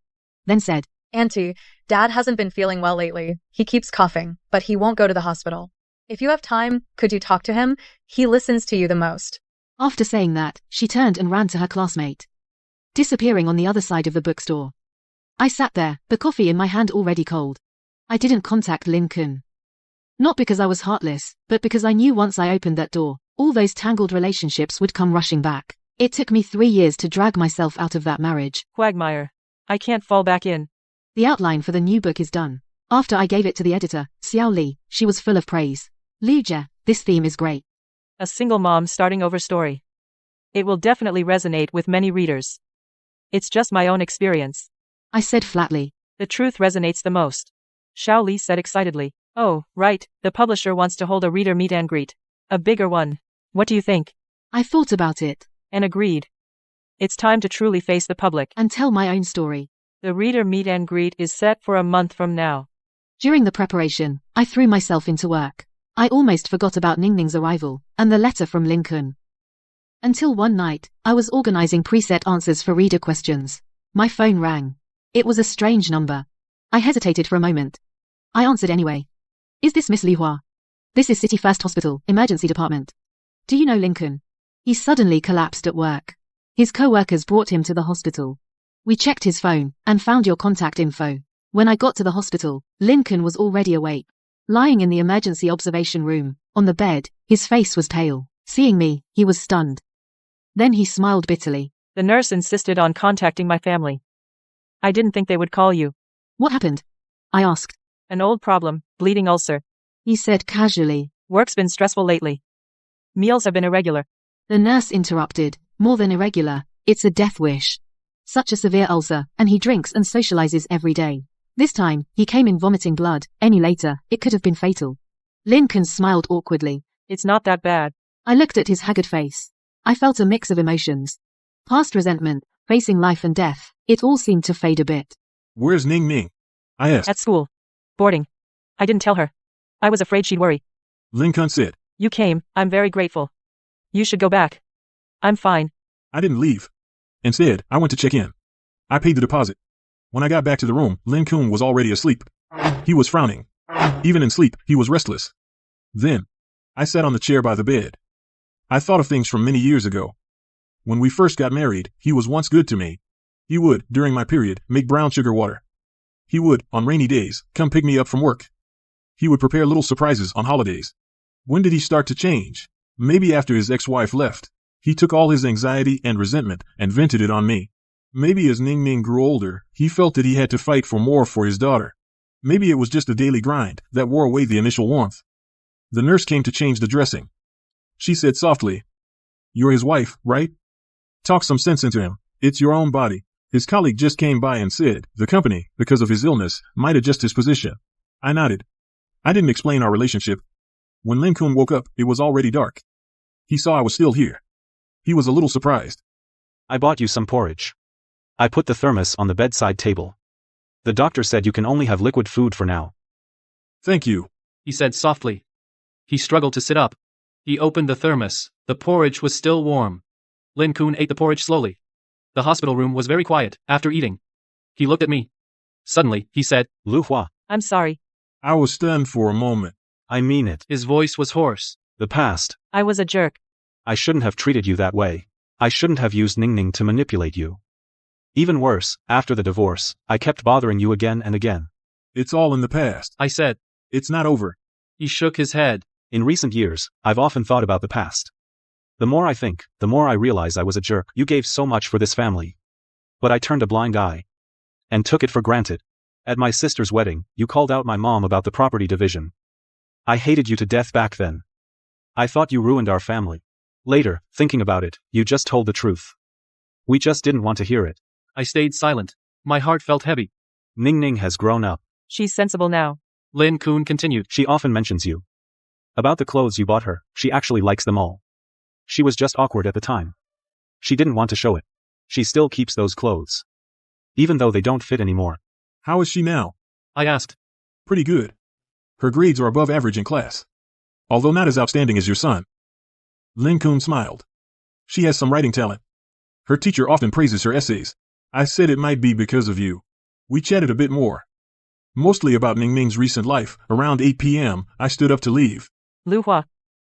then said, Auntie, Dad hasn't been feeling well lately. He keeps coughing, but he won't go to the hospital. If you have time, could you talk to him? He listens to you the most. After saying that, she turned and ran to her classmate, disappearing on the other side of the bookstore. I sat there, the coffee in my hand already cold. I didn't contact Lin Kun. Not because I was heartless, but because I knew once I opened that door, all those tangled relationships would come rushing back. It took me 3 years to drag myself out of that marriage. Quagmire. I can't fall back in. The outline for the new book is done. After I gave it to the editor, Xiao Li, she was full of praise. Liu Jie, this theme is great. A single mom starting over story. It will definitely resonate with many readers. It's just my own experience. I said flatly. The truth resonates the most. Xiao Li said excitedly. Oh, right, the publisher wants to hold a reader meet and greet. A bigger one. What do you think? I thought about it. And agreed. It's time to truly face the public. And tell my own story. The reader meet and greet is set for a month from now. During the preparation, I threw myself into work. I almost forgot about Ning Ning's arrival, and the letter from Lin Kun. Until one night, I was organizing preset answers for reader questions. My phone rang. It was a strange number. I hesitated for a moment. I answered anyway. Is this Miss Li Hua? This is City First Hospital, Emergency Department. Do you know Lin Kun? He suddenly collapsed at work. His co-workers brought him to the hospital. We checked his phone, and found your contact info. When I got to the hospital, Lin Kun was already awake. Lying in the emergency observation room, on the bed, his face was pale. Seeing me, he was stunned. Then he smiled bitterly. The nurse insisted on contacting my family. I didn't think they would call you. What happened? I asked. An old problem, bleeding ulcer. He said casually. Work's been stressful lately. Meals have been irregular. The nurse interrupted. More than irregular, it's a death wish. Such a severe ulcer, and he drinks and socializes every day. This time, he came in vomiting blood. Any later, it could have been fatal. Lin Kun smiled awkwardly. It's not that bad. I looked at his haggard face. I felt a mix of emotions. Past resentment, facing life and death, it all seemed to fade a bit. Where's Ning Ning? I asked. At school. Boarding. I didn't tell her. I was afraid she'd worry. Lin Kun said. You came, I'm very grateful. You should go back. I'm fine. I didn't leave. Instead, I went to check in. I paid the deposit. When I got back to the room, Lin Kun was already asleep. He was frowning. Even in sleep, he was restless. Then, I sat on the chair by the bed. I thought of things from many years ago. When we first got married, he was once good to me. He would, during my period, make brown sugar water. He would, on rainy days, come pick me up from work. He would prepare little surprises on holidays. When did he start to change? Maybe after his ex-wife left. He took all his anxiety and resentment and vented it on me. Maybe as Ning Ning grew older, he felt that he had to fight for more for his daughter. Maybe it was just a daily grind that wore away the initial warmth. The nurse came to change the dressing. She said softly, "You're his wife, right? Talk some sense into him. It's your own body." His colleague just came by and said the company, because of his illness, might adjust his position. I nodded. I didn't explain our relationship. When Lin Kun woke up, it was already dark. He saw I was still here. He was a little surprised. I bought you some porridge. I put the thermos on the bedside table. The doctor said you can only have liquid food for now. Thank you, he said softly. He struggled to sit up. He opened the thermos. The porridge was still warm. Lin Kun ate the porridge slowly. The hospital room was very quiet after eating. He looked at me. Suddenly, he said, Lu Hua. I'm sorry. I was stunned for a moment. I mean it. His voice was hoarse. The past. I was a jerk. I shouldn't have treated you that way. I shouldn't have used Ning Ning to manipulate you. Even worse, after the divorce, I kept bothering you again and again. It's all in the past. I said. It's not over. He shook his head. In recent years, I've often thought about the past. The more I think, the more I realize I was a jerk. You gave so much for this family. But I turned a blind eye. And took it for granted. At my sister's wedding, you called out my mom about the property division. I hated you to death back then. I thought you ruined our family. Later, thinking about it, you just told the truth. We just didn't want to hear it. I stayed silent. My heart felt heavy. Ning Ning has grown up. She's sensible now. Lin Kun continued. She often mentions you. About the clothes you bought her, she actually likes them all. She was just awkward at the time. She didn't want to show it. She still keeps those clothes. Even though they don't fit anymore. How is she now? I asked. Pretty good. Her grades are above average in class. Although not as outstanding as your son. Lin Kun smiled. She has some writing talent. Her teacher often praises her essays. I said it might be because of you. We chatted a bit more. Mostly about Ning Ning's recent life. Around 8 p.m., I stood up to leave. Lu Hua.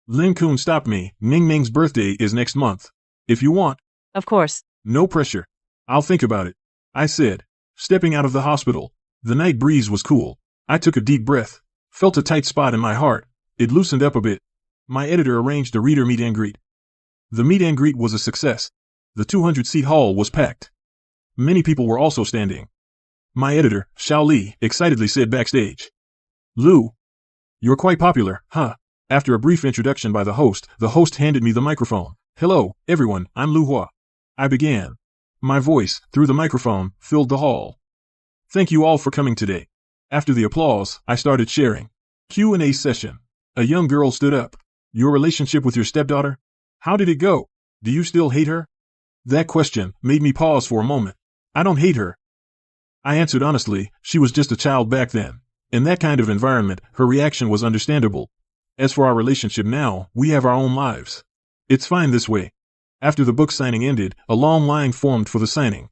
Lin Kun stopped me. Ning Ning's birthday is next month. If you want. Of course. No pressure. I'll think about it. I said, stepping out of the hospital. The night breeze was cool. I took a deep breath. Felt a tight spot in my heart. It loosened up a bit. My editor arranged a reader meet and greet. The meet and greet was a success. The 200-seat hall was packed. Many people were also standing. My editor, Xiao Li, excitedly said backstage. Lu, you're quite popular, huh? After a brief introduction by the host handed me the microphone. Hello, everyone, I'm Lu Hua. I began. My voice, through the microphone, filled the hall. Thank you all for coming today. After the applause, I started sharing. Q&A session. A young girl stood up. Your relationship with your stepdaughter? How did it go? Do you still hate her? That question made me pause for a moment. I don't hate her. I answered honestly, she was just a child back then. In that kind of environment, her reaction was understandable. As for our relationship now, we have our own lives. It's fine this way. After the book signing ended, a long line formed for the signing.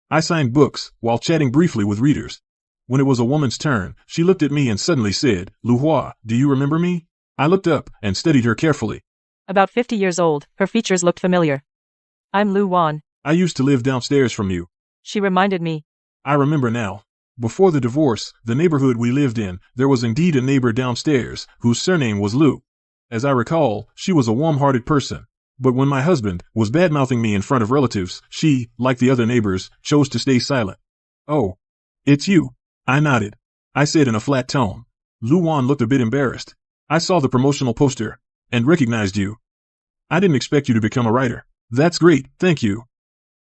I signed books, while chatting briefly with readers. When it was a woman's turn, she looked at me and suddenly said, Lu Hua, do you remember me? I looked up and studied her carefully. About 50 years old, her features looked familiar. I'm Lu Wan. I used to live downstairs from you. She reminded me. I remember now. Before the divorce, the neighborhood we lived in, there was indeed a neighbor downstairs, whose surname was Lu. As I recall, she was a warm-hearted person. But when my husband was bad-mouthing me in front of relatives, she, like the other neighbors, chose to stay silent. Oh, it's you. I nodded. I said in a flat tone. Lu Wan looked a bit embarrassed. I saw the promotional poster and recognized you. I didn't expect you to become a writer. That's great, thank you.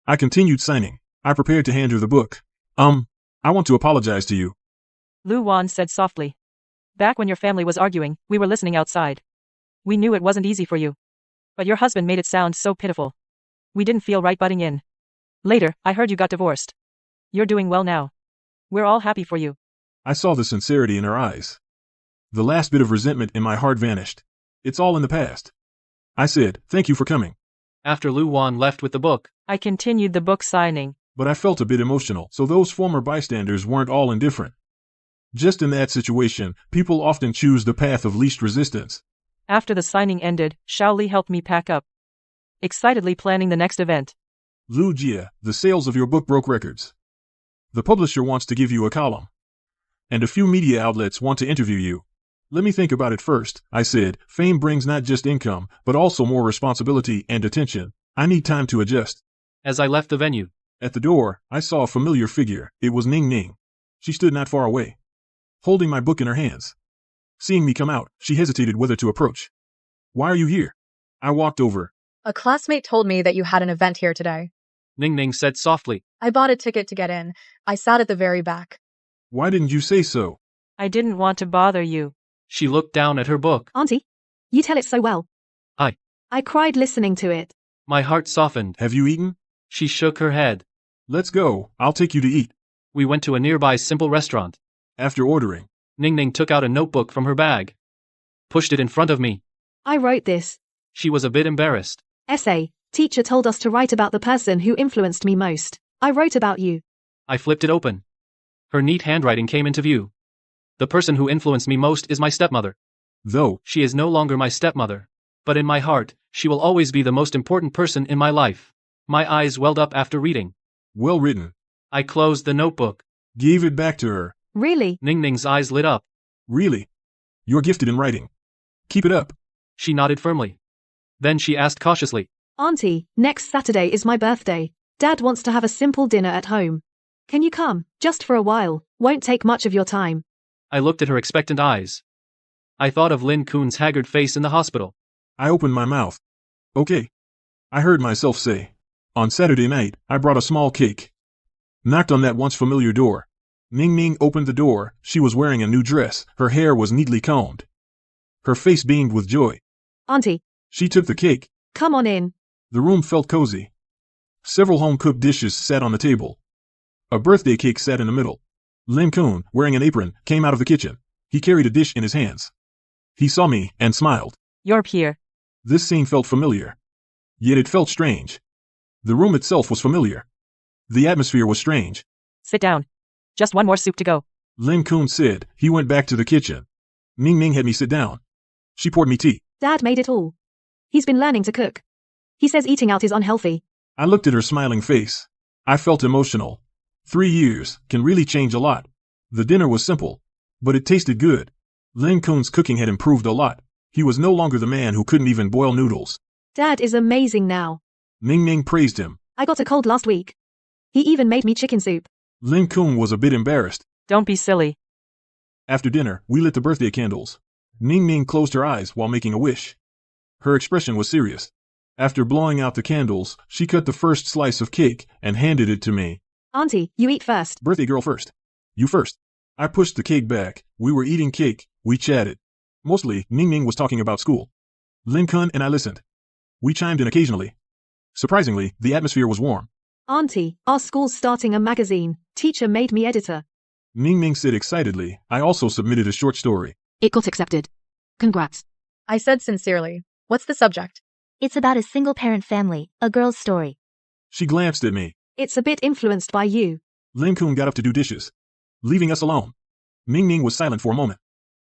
I continued signing. I prepared to hand her the book. I want to apologize to you. Lu Wan said softly. Back when your family was arguing, we were listening outside. We knew it wasn't easy for you. But your husband made it sound so pitiful. We didn't feel right butting in. Later, I heard you got divorced. You're doing well now. We're all happy for you. I saw the sincerity in her eyes. The last bit of resentment in my heart vanished. It's all in the past. I said, thank you for coming. After Lu Wan left with the book, I continued the book signing. But I felt a bit emotional, so those former bystanders weren't all indifferent. Just in that situation, people often choose the path of least resistance. After the signing ended, Xiao Li helped me pack up. Excitedly planning the next event. Lu Jia, the sales of your book broke records. The publisher wants to give you a column. And a few media outlets want to interview you. Let me think about it first, I said. Fame brings not just income, but also more responsibility and attention. I need time to adjust. As I left the venue, at the door, I saw a familiar figure. It was Ning Ning. She stood not far away, holding my book in her hands. Seeing me come out, she hesitated whether to approach. Why are you here? I walked over. A classmate told me that you had an event here today. Ning Ning said softly. I bought a ticket to get in. I sat at the very back. Why didn't you say so? I didn't want to bother you. She looked down at her book. Auntie, you tell it so well. I cried listening to it. My heart softened. Have you eaten? She shook her head. Let's go. I'll take you to eat. We went to a nearby simple restaurant. After ordering, Ning Ning took out a notebook from her bag. Pushed it in front of me. I wrote this. She was a bit embarrassed. Essay. Teacher told us to write about the person who influenced me most. I wrote about you. I flipped it open. Her neat handwriting came into view. The person who influenced me most is my stepmother. Though she is no longer my stepmother. But in my heart, she will always be the most important person in my life. My eyes welled up after reading. Well written. I closed the notebook. Gave it back to her. Really? Ning Ning's eyes lit up. Really? You're gifted in writing. Keep it up. She nodded firmly. Then she asked cautiously. Auntie, next Saturday is my birthday. Dad wants to have a simple dinner at home. Can you come? Just for a while. Won't take much of your time. I looked at her expectant eyes. I thought of Lin Kun's haggard face in the hospital. I opened my mouth. Okay. I heard myself say. On Saturday night, I brought a small cake. Knocked on that once familiar door. Ning Ning opened the door. She was wearing a new dress. Her hair was neatly combed. Her face beamed with joy. Auntie, She took the cake. come on in. The room felt cozy. Several home-cooked dishes sat on the table. A birthday cake sat in the middle. Lin Kun, wearing an apron, came out of the kitchen. He carried a dish in his hands. He saw me and smiled. You're here. This scene felt familiar. Yet it felt strange. The room itself was familiar. The atmosphere was strange. Sit down. Just one more soup to go. Lin Kun said. He went back to the kitchen. Ning Ning had me sit down. She poured me tea. Dad made it all. He's been learning to cook. He says eating out is unhealthy. I looked at her smiling face. I felt emotional. 3 years can really change a lot. The dinner was simple, but it tasted good. Lin Kun's cooking had improved a lot. He was no longer the man who couldn't even boil noodles. Dad is amazing now. Ning Ning praised him. I got a cold last week. He even made me chicken soup. Lin Kun was a bit embarrassed. Don't be silly. After dinner, we lit the birthday candles. Ning Ning closed her eyes while making a wish. Her expression was serious. After blowing out the candles, she cut the first slice of cake and handed it to me. Auntie, you eat first. Birthday girl first. You first. I pushed the cake back. We were eating cake. We chatted. Mostly, Ning Ning was talking about school. Lin Kun and I listened. We chimed in occasionally. Surprisingly, the atmosphere was warm. Auntie, our school's starting a magazine. Teacher made me editor. Ning Ning said excitedly. I also submitted a short story. It got accepted. Congrats. I said sincerely, what's the subject? It's about a single-parent family, a girl's story. She glanced at me. It's a bit influenced by you. Lin Kun got up to do dishes, leaving us alone. Ning Ning was silent for a moment.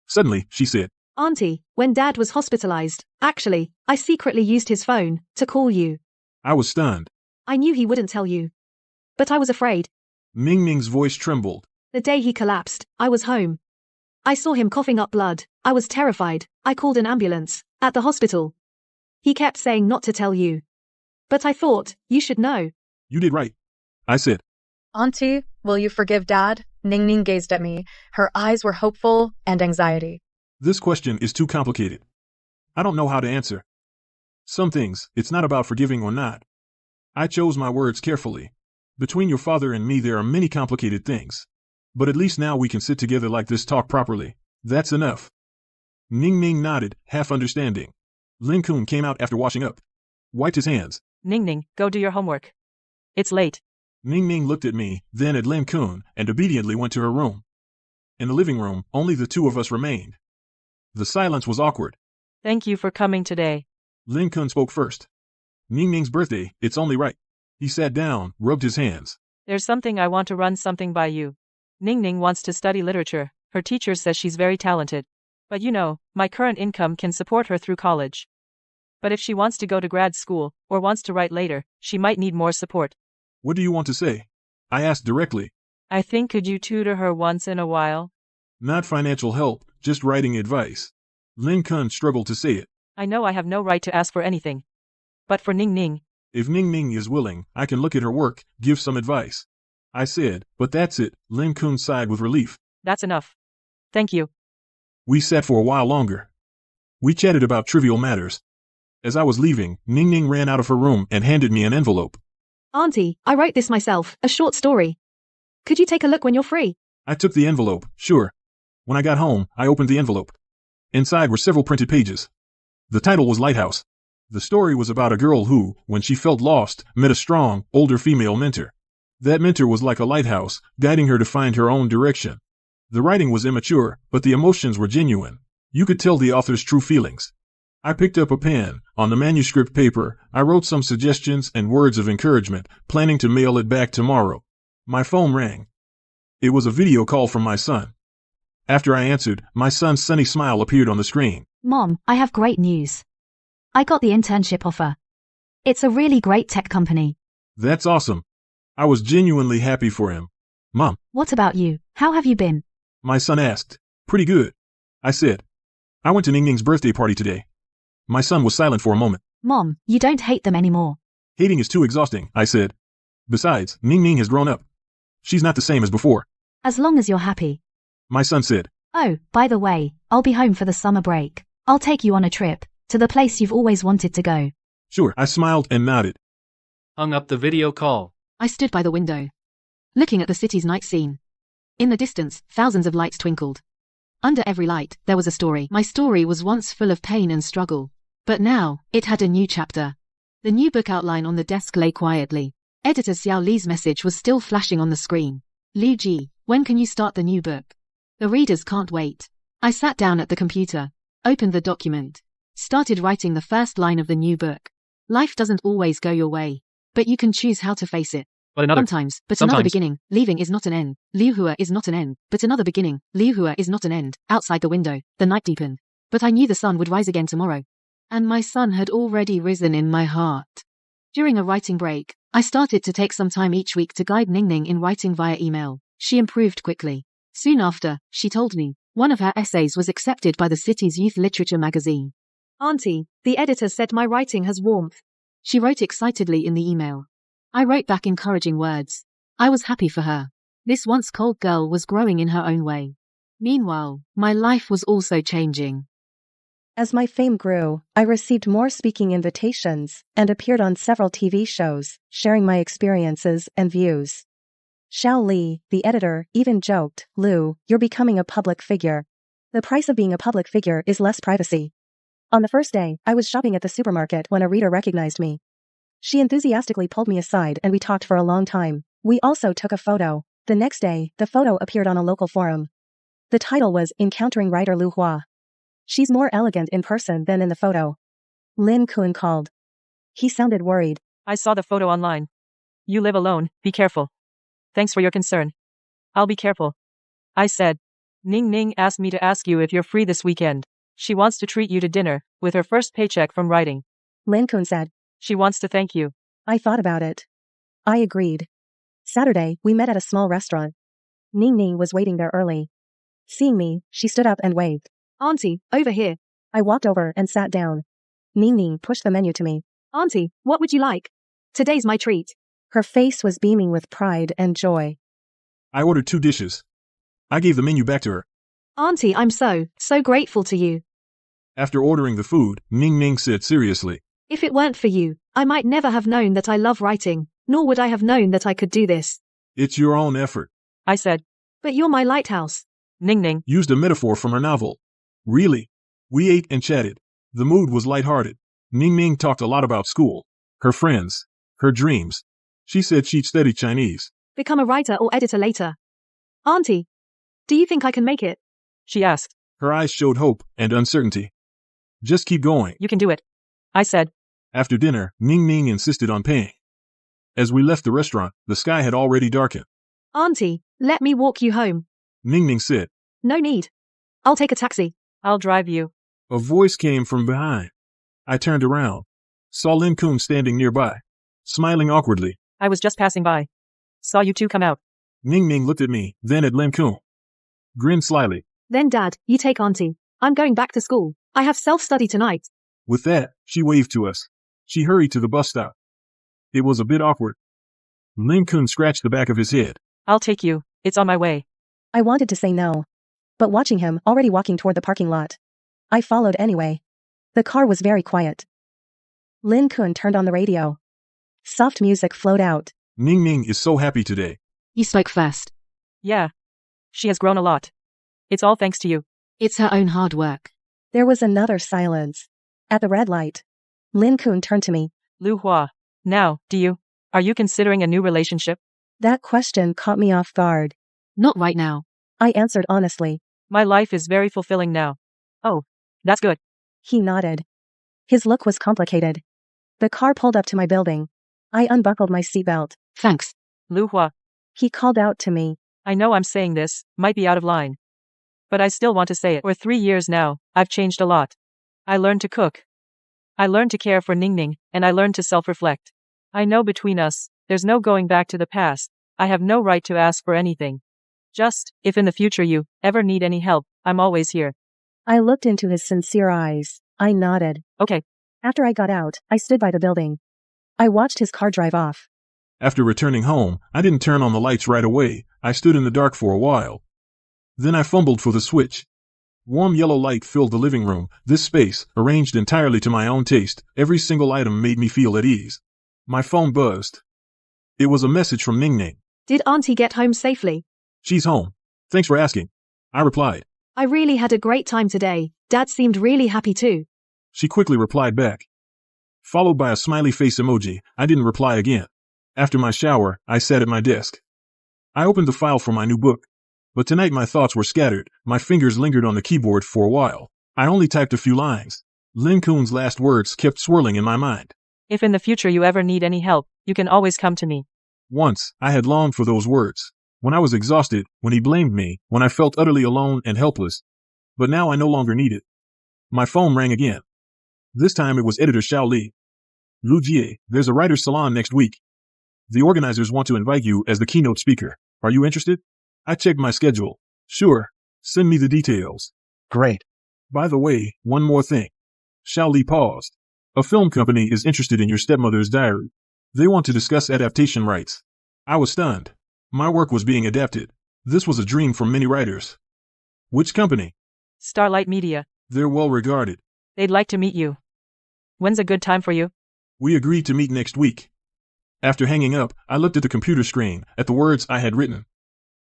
Suddenly, she said, Auntie, when Dad was hospitalized, actually, I secretly used his phone to call you. I was stunned. I knew he wouldn't tell you. But I was afraid. Ning Ning's voice trembled. The day he collapsed, I was home. I saw him coughing up blood. I was terrified. I called an ambulance. At the hospital. He kept saying not to tell you. But I thought, you should know. You did right. I said. Auntie, will you forgive Dad? Ning Ning gazed at me. Her eyes were hopeful and anxiety. This question is too complicated. I don't know how to answer. Some things, it's not about forgiving or not. I chose my words carefully. Between your father and me there are many complicated things. But at least now we can sit together like this, talk properly. That's enough. Ning Ning nodded, half understanding. Lin Kun came out after washing up. Wiped his hands. Ning Ning, go do your homework. It's late. Ning Ning looked at me, then at Lin Kun, and obediently went to her room. In the living room, only the two of us remained. The silence was awkward. Thank you for coming today. Lin Kun spoke first. Ning Ning's birthday, it's only right. He sat down, rubbed his hands. There's something I want to run something by you. Ning Ning wants to study literature. Her teacher says she's very talented. But you know, my current income can support her through college. But if she wants to go to grad school, or wants to write later, she might need more support. What do you want to say? I asked directly. I think could you tutor her once in a while? Not financial help, just writing advice. Lin Kun struggled to say it. I know I have no right to ask for anything. But for Ning Ning. If Ning Ning is willing, I can look at her work, give some advice. I said, but that's it. Lin Kun sighed with relief. That's enough. Thank you. We sat for a while longer. We chatted about trivial matters. As I was leaving, Ning Ning ran out of her room and handed me an envelope. Auntie, I wrote this myself, a short story. Could you take a look when you're free? I took the envelope, sure. When I got home, I opened the envelope. Inside were several printed pages. The title was Lighthouse. The story was about a girl who, when she felt lost, met a strong, older female mentor. That mentor was like a lighthouse, guiding her to find her own direction. The writing was immature, but the emotions were genuine. You could tell the author's true feelings. I picked up a pen. On the manuscript paper, I wrote some suggestions and words of encouragement, planning to mail it back tomorrow. My phone rang. It was a video call from my son. After I answered, my son's sunny smile appeared on the screen. Mom, I have great news. I got the internship offer. It's a really great tech company. That's awesome. I was genuinely happy for him. Mom. What about you? How have you been? My son asked. Pretty good. I said. I went to Ning Ning's birthday party today. My son was silent for a moment. Mom, you don't hate them anymore. Hating is too exhausting, I said. Besides, Ning Ning has grown up. She's not the same as before. As long as you're happy. My son said. Oh, by the way, I'll be home for the summer break. I'll take you on a trip, to the place you've always wanted to go. Sure, I smiled and nodded. Hung up the video call. I stood by the window, looking at the city's night scene. In the distance, thousands of lights twinkled. Under every light, there was a story. My story was once full of pain and struggle. But now, it had a new chapter. The new book outline on the desk lay quietly. Editor Xiao Li's message was still flashing on the screen. Liu Ji, when can you start the new book? The readers can't wait. I sat down at the computer, opened the document, started writing the first line of the new book. Life doesn't always go your way, but you can choose how to face it. Sometimes, but another beginning. Leaving is not an end. Liu Hua is not an end, but another beginning. Liu Hua is not an end. Outside the window, the night deepened. But I knew the sun would rise again tomorrow. And my sun had already risen in my heart. During a writing break, I started to take some time each week to guide Ningning in writing via email. She improved quickly. Soon after, she told me, one of her essays was accepted by the city's youth literature magazine. Auntie, the editor said my writing has warmth. She wrote excitedly in the email. I wrote back encouraging words. I was happy for her. This once cold girl was growing in her own way. Meanwhile, my life was also changing. As my fame grew, I received more speaking invitations and appeared on several TV shows, sharing my experiences and views. Xiao Li, the editor, even joked, "Liu, you're becoming a public figure. The price of being a public figure is less privacy." On the first day, I was shopping at the supermarket when a reader recognized me. She enthusiastically pulled me aside and we talked for a long time. We also took a photo. The next day, the photo appeared on a local forum. The title was Encountering Writer Liu Hua. She's more elegant in person than in the photo. Lin Kun called. He sounded worried. I saw the photo online. You live alone, be careful. Thanks for your concern. I'll be careful. I said. Ning Ning asked me to ask you if you're free this weekend. She wants to treat you to dinner, with her first paycheck from writing. Lin Kun said. She wants to thank you. I thought about it. I agreed. Saturday, we met at a small restaurant. Ning Ning was waiting there early. Seeing me, she stood up and waved. Auntie, over here. I walked over and sat down. Ning Ning pushed the menu to me. Auntie, what would you like? Today's my treat. Her face was beaming with pride and joy. I ordered 2 dishes. I gave the menu back to her. Auntie, I'm so grateful to you. After ordering the food, Ning Ning said seriously. If it weren't for you, I might never have known that I love writing, nor would I have known that I could do this. It's your own effort. I said. But you're my lighthouse. Ning Ning used a metaphor from her novel. Really? We ate and chatted. The mood was lighthearted. Ning Ning talked a lot about school, her friends, her dreams. She said she'd study Chinese. Become a writer or editor later. Auntie, do you think I can make it? She asked. Her eyes showed hope and uncertainty. Just keep going. You can do it. I said. After dinner, Ning Ning insisted on paying. As we left the restaurant, the sky had already darkened. Auntie, let me walk you home. Ning Ning said. No need. I'll take a taxi. I'll drive you. A voice came from behind. I turned around. Saw Lin Kun standing nearby, smiling awkwardly. I was just passing by. Saw you two come out. Ning Ning looked at me, then at Lin Kun. Grinned slyly. Then Dad, you take Auntie. I'm going back to school. I have self-study tonight. With that, she waved to us. She hurried to the bus stop. It was a bit awkward. Lin Kun scratched the back of his head. I'll take you. It's on my way. I wanted to say no. But watching him already walking toward the parking lot, I followed anyway. The car was very quiet. Lin Kun turned on the radio. Soft music flowed out. Ning Ning is so happy today. You spoke first. Yeah. She has grown a lot. It's all thanks to you. It's her own hard work. There was another silence. At the red light, Lin Kun turned to me. Liu Hua. Now, are you considering a new relationship? That question caught me off guard. Not right now. I answered honestly. My life is very fulfilling now. Oh, that's good. He nodded. His look was complicated. The car pulled up to my building. I unbuckled my seatbelt. Thanks. Liu Hua. He called out to me. I know I'm saying this, might be out of line. But I still want to say it. For 3 years now, I've changed a lot. I learned to cook. I learned to care for Ning Ning, and I learned to self-reflect. I know between us, there's no going back to the past. I have no right to ask for anything. Just, if in the future you ever need any help, I'm always here. I looked into his sincere eyes. I nodded. Okay. After I got out, I stood by the building. I watched his car drive off. After returning home, I didn't turn on the lights right away. I stood in the dark for a while. Then I fumbled for the switch. Warm yellow light filled the living room. This space, arranged entirely to my own taste, every single item made me feel at ease. My phone buzzed. It was a message from Ning Ning. Did Auntie get home safely? She's home. Thanks for asking, I replied. I really had a great time today. Dad seemed really happy too. She quickly replied back. Followed by a smiley face emoji, I didn't reply again. After my shower, I sat at my desk. I opened the file for my new book. But tonight my thoughts were scattered, my fingers lingered on the keyboard for a while. I only typed a few lines. Lin Kuhn's last words kept swirling in my mind. If in the future you ever need any help, you can always come to me. Once, I had longed for those words. When I was exhausted, when he blamed me, when I felt utterly alone and helpless. But now I no longer need it. My phone rang again. This time it was editor Xiao Li. Lu Jie, there's a writer's salon next week. The organizers want to invite you as the keynote speaker. Are you interested? I checked my schedule. Sure. Send me the details. Great. By the way, one more thing. Xiao Li paused. A film company is interested in your stepmother's diary. They want to discuss adaptation rights. I was stunned. My work was being adapted. This was a dream for many writers. Which company? Starlight Media. They're well regarded. They'd like to meet you. When's a good time for you? We agreed to meet next week. After hanging up, I looked at the computer screen, at the words I had written.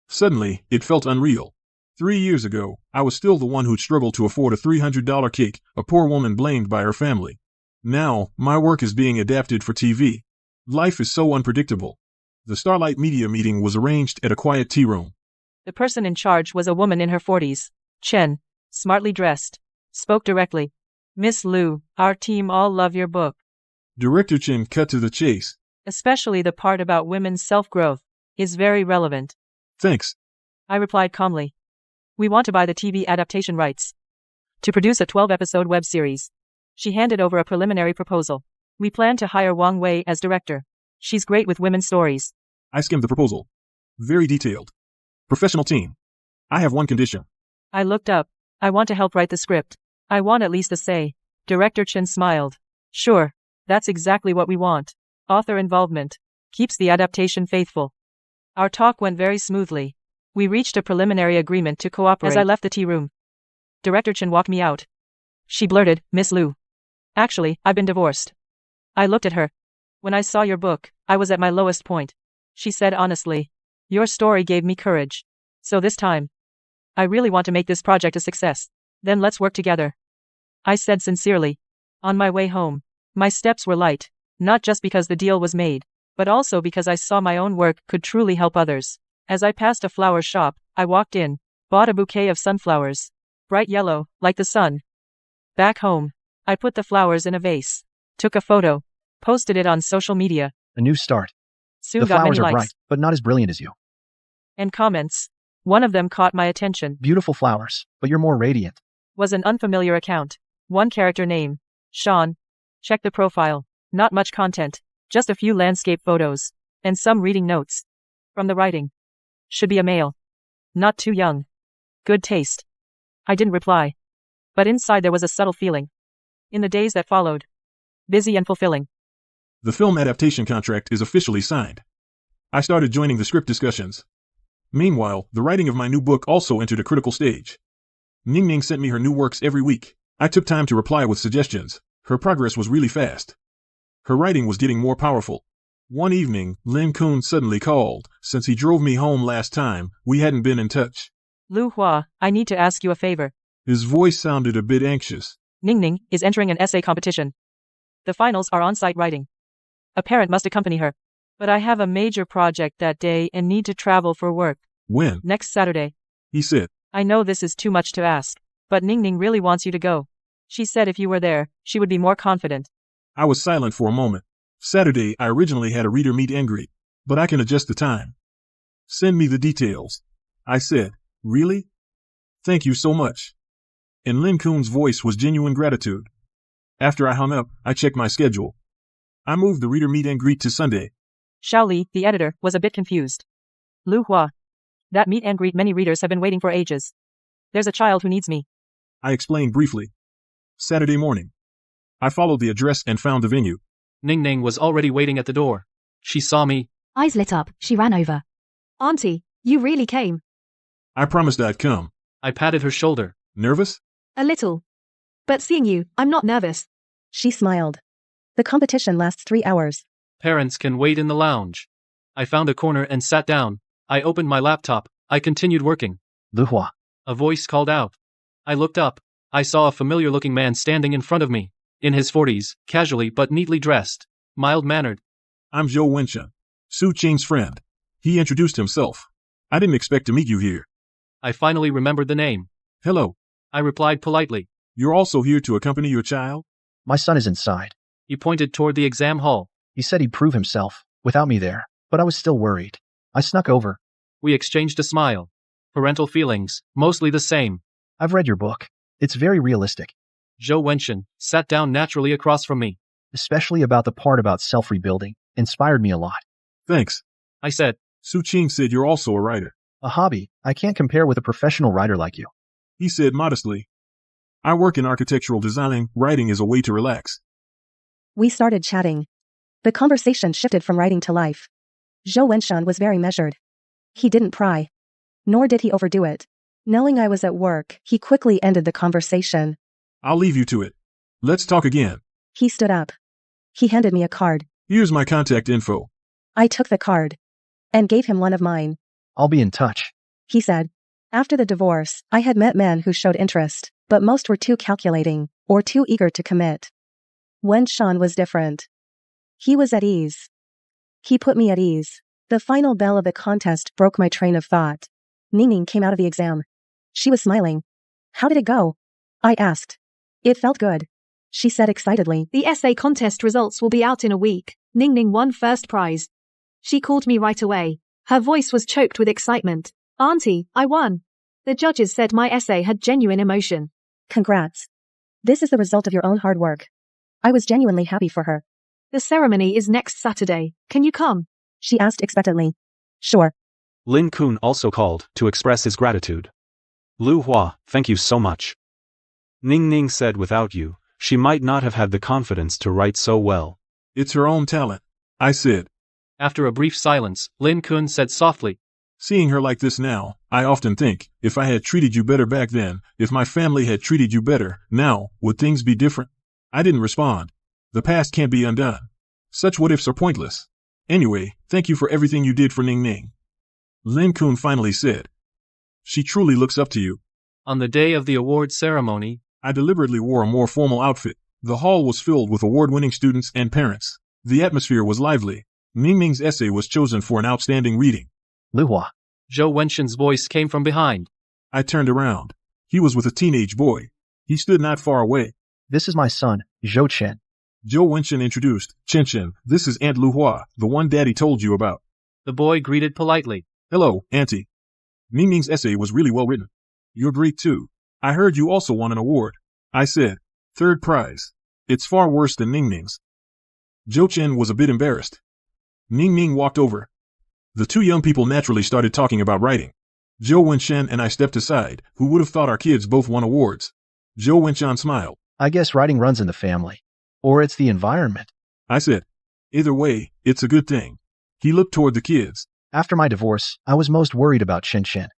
Suddenly, it felt unreal. 3 years ago, I was still the one who'd struggled to afford a $300 cake, a poor woman blamed by her family. Now, my work is being adapted for TV. Life is so unpredictable. The Starlight Media meeting was arranged at a quiet tea room. The person in charge was a woman in her 40s. Chen, smartly dressed, spoke directly. Miss Liu, our team all love your book. Director Chen cut to the chase. Especially the part about women's self-growth is very relevant. Thanks. I replied calmly. We want to buy the TV adaptation rights to produce a 12-episode web series. She handed over a preliminary proposal. We plan to hire Wang Wei as director. She's great with women's stories. I skimmed the proposal. Very detailed. Professional team. I have one condition. I looked up. I want to help write the script. I want at least a say. Director Chen smiled. Sure, that's exactly what we want. Author involvement keeps the adaptation faithful. Our talk went very smoothly. We reached a preliminary agreement to cooperate. As I left the tea room, Director Chen walked me out. She blurted, Miss Liu. Actually, I've been divorced. I looked at her. When I saw your book, I was at my lowest point. She said honestly. Your story gave me courage. So this time, I really want to make this project a success. Then let's work together. I said sincerely. On my way home, my steps were light, not just because the deal was made, but also because I saw my own work could truly help others. As I passed a flower shop, I walked in, bought a bouquet of sunflowers, bright yellow, like the sun. Back home, I put the flowers in a vase, took a photo, posted it on social media. A new start. Soon The got flowers many are likes bright, but not as brilliant as you. and comments. One of them caught my attention. Beautiful flowers, but you're more radiant. Was an unfamiliar account. One character name, Sean. Check the profile. Not much content, just a few landscape photos, and some reading notes. From the writing. Should be a male. Not too young. Good taste. I didn't reply. But inside there was a subtle feeling. In the days that followed. Busy and fulfilling. The film adaptation contract is officially signed. I started joining the script discussions. Meanwhile, the writing of my new book also entered a critical stage. Ning Ning sent me her new works every week. I took time to reply with suggestions. Her progress was really fast. Her writing was getting more powerful. One evening, Lin Kuhn suddenly called. Since he drove me home last time, we hadn't been in touch. Lu Hua, I need to ask you a favor. His voice sounded a bit anxious. Ning Ning is entering an essay competition. The finals are on-site writing. A parent must accompany her. But I have a major project that day and need to travel for work. When? Next Saturday. He said. I know this is too much to ask, but Ning Ning really wants you to go. She said if you were there, she would be more confident. I was silent for a moment. Saturday, I originally had a reader meet and greet, but I can adjust the time. Send me the details. I said. Really? Thank you so much. In Lin Kuhn's voice was genuine gratitude. After I hung up, I checked my schedule. I moved the reader meet and greet to Sunday. Xiao Li, the editor, was a bit confused. Lu Hua. That meet and greet many readers have been waiting for ages. There's a child who needs me. I explained briefly. Saturday morning. I followed the address and found the venue. Ning Ning was already waiting at the door. She saw me. Eyes lit up, she ran over. Auntie, you really came. I promised I'd come. I patted her shoulder. Nervous? A little. But seeing you, I'm not nervous. She smiled. The competition lasts 3 hours. Parents can wait in the lounge. I found a corner and sat down. I opened my laptop. I continued working. Lu Hua. A voice called out. I looked up. I saw a familiar-looking man standing in front of me, in his 40s, casually but neatly dressed, mild-mannered. I'm Zhou Wenshun, Su Qing's friend. He introduced himself. I didn't expect to meet you here. I finally remembered the name. Hello. I replied politely. You're also here to accompany your child? My son is inside. He pointed toward the exam hall. He said he'd prove himself, without me there, but I was still worried. I snuck over. We exchanged a smile. Parental feelings, mostly the same. I've read your book. It's very realistic. Zhou Wenshun sat down naturally across from me. Especially about the part about self-rebuilding. Inspired me a lot. Thanks. I said. Su Qing said you're also a writer. A hobby. I can't compare with a professional writer like you. He said modestly. I work in architectural design. Writing is a way to relax. We started chatting. The conversation shifted from writing to life. Zhou Wenshun was very measured. He didn't pry. Nor did he overdo it. Knowing I was at work, he quickly ended the conversation. I'll leave you to it. Let's talk again. He stood up. He handed me a card. Here's my contact info. I took the card and gave him one of mine. I'll be in touch. He said. After the divorce, I had met men who showed interest, but most were too calculating or too eager to commit. Wenshun was different. He was at ease. He put me at ease. The final bell of the contest broke my train of thought. Ningning came out of the exam. She was smiling. How did it go? I asked. It felt good. She said excitedly. The essay contest results will be out in a week. Ningning won first prize. She called me right away. Her voice was choked with excitement. Auntie, I won. The judges said my essay had genuine emotion. Congrats. This is the result of your own hard work. I was genuinely happy for her. The ceremony is next Saturday. Can you come? She asked expectantly. Sure. Lin Kun also called to express his gratitude. Lu Hua, thank you so much. Ning Ning said without you, she might not have had the confidence to write so well. It's her own talent, I said. After a brief silence, Lin Kun said softly. Seeing her like this now, I often think, if I had treated you better back then, if my family had treated you better, now, would things be different? I didn't respond. The past can't be undone. Such what-ifs are pointless. Anyway, thank you for everything you did for Ning Ning. Lin Kun finally said. She truly looks up to you. On the day of the award ceremony, I deliberately wore a more formal outfit. The hall was filled with award-winning students and parents. The atmosphere was lively. Ning Ning's essay was chosen for an outstanding reading. Lu Hua. Zhou Wenshun's voice came from behind. I turned around. He was with a teenage boy. He stood not far away. This is my son, Zhou Chen. Zhou Wenshun introduced. Chen, this is Aunt Lu Hua, the one Daddy told you about. The boy greeted politely. Hello, Auntie. Ning Ning's essay was really well written. You're great too. I heard you also won an award. I said. Third prize. It's far worse than Ning Ning's. Zhou Chen was a bit embarrassed. Ning Ning walked over. The two young people naturally started talking about writing. Zhou Wenshun and I stepped aside. Who would have thought our kids both won awards? Zhou Wenshun smiled. I guess writing runs in the family. Or it's the environment. I said. Either way, it's a good thing. He looked toward the kids. After my divorce, I was most worried about Chen Chen.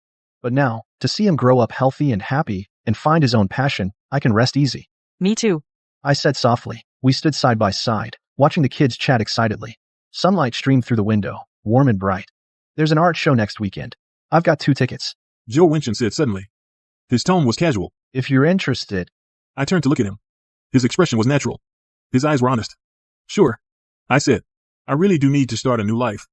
But now, to see him grow up healthy and happy, and find his own passion, I can rest easy. Me too. I said softly. We stood side by side, watching the kids chat excitedly. Sunlight streamed through the window, warm and bright. There's an art show next weekend. I've got 2 tickets. Zhou Wenshun said suddenly. His tone was casual. If you're interested. I turned to look at him. His expression was natural. His eyes were honest. Sure. I said. I really do need to start a new life.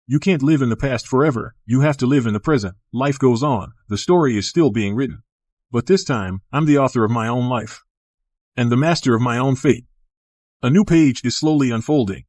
You can't live in the past forever. You have to live in the present. Life goes on. The story is still being written. But this time, I'm the author of my own life. And the master of my own fate. A new page is slowly unfolding.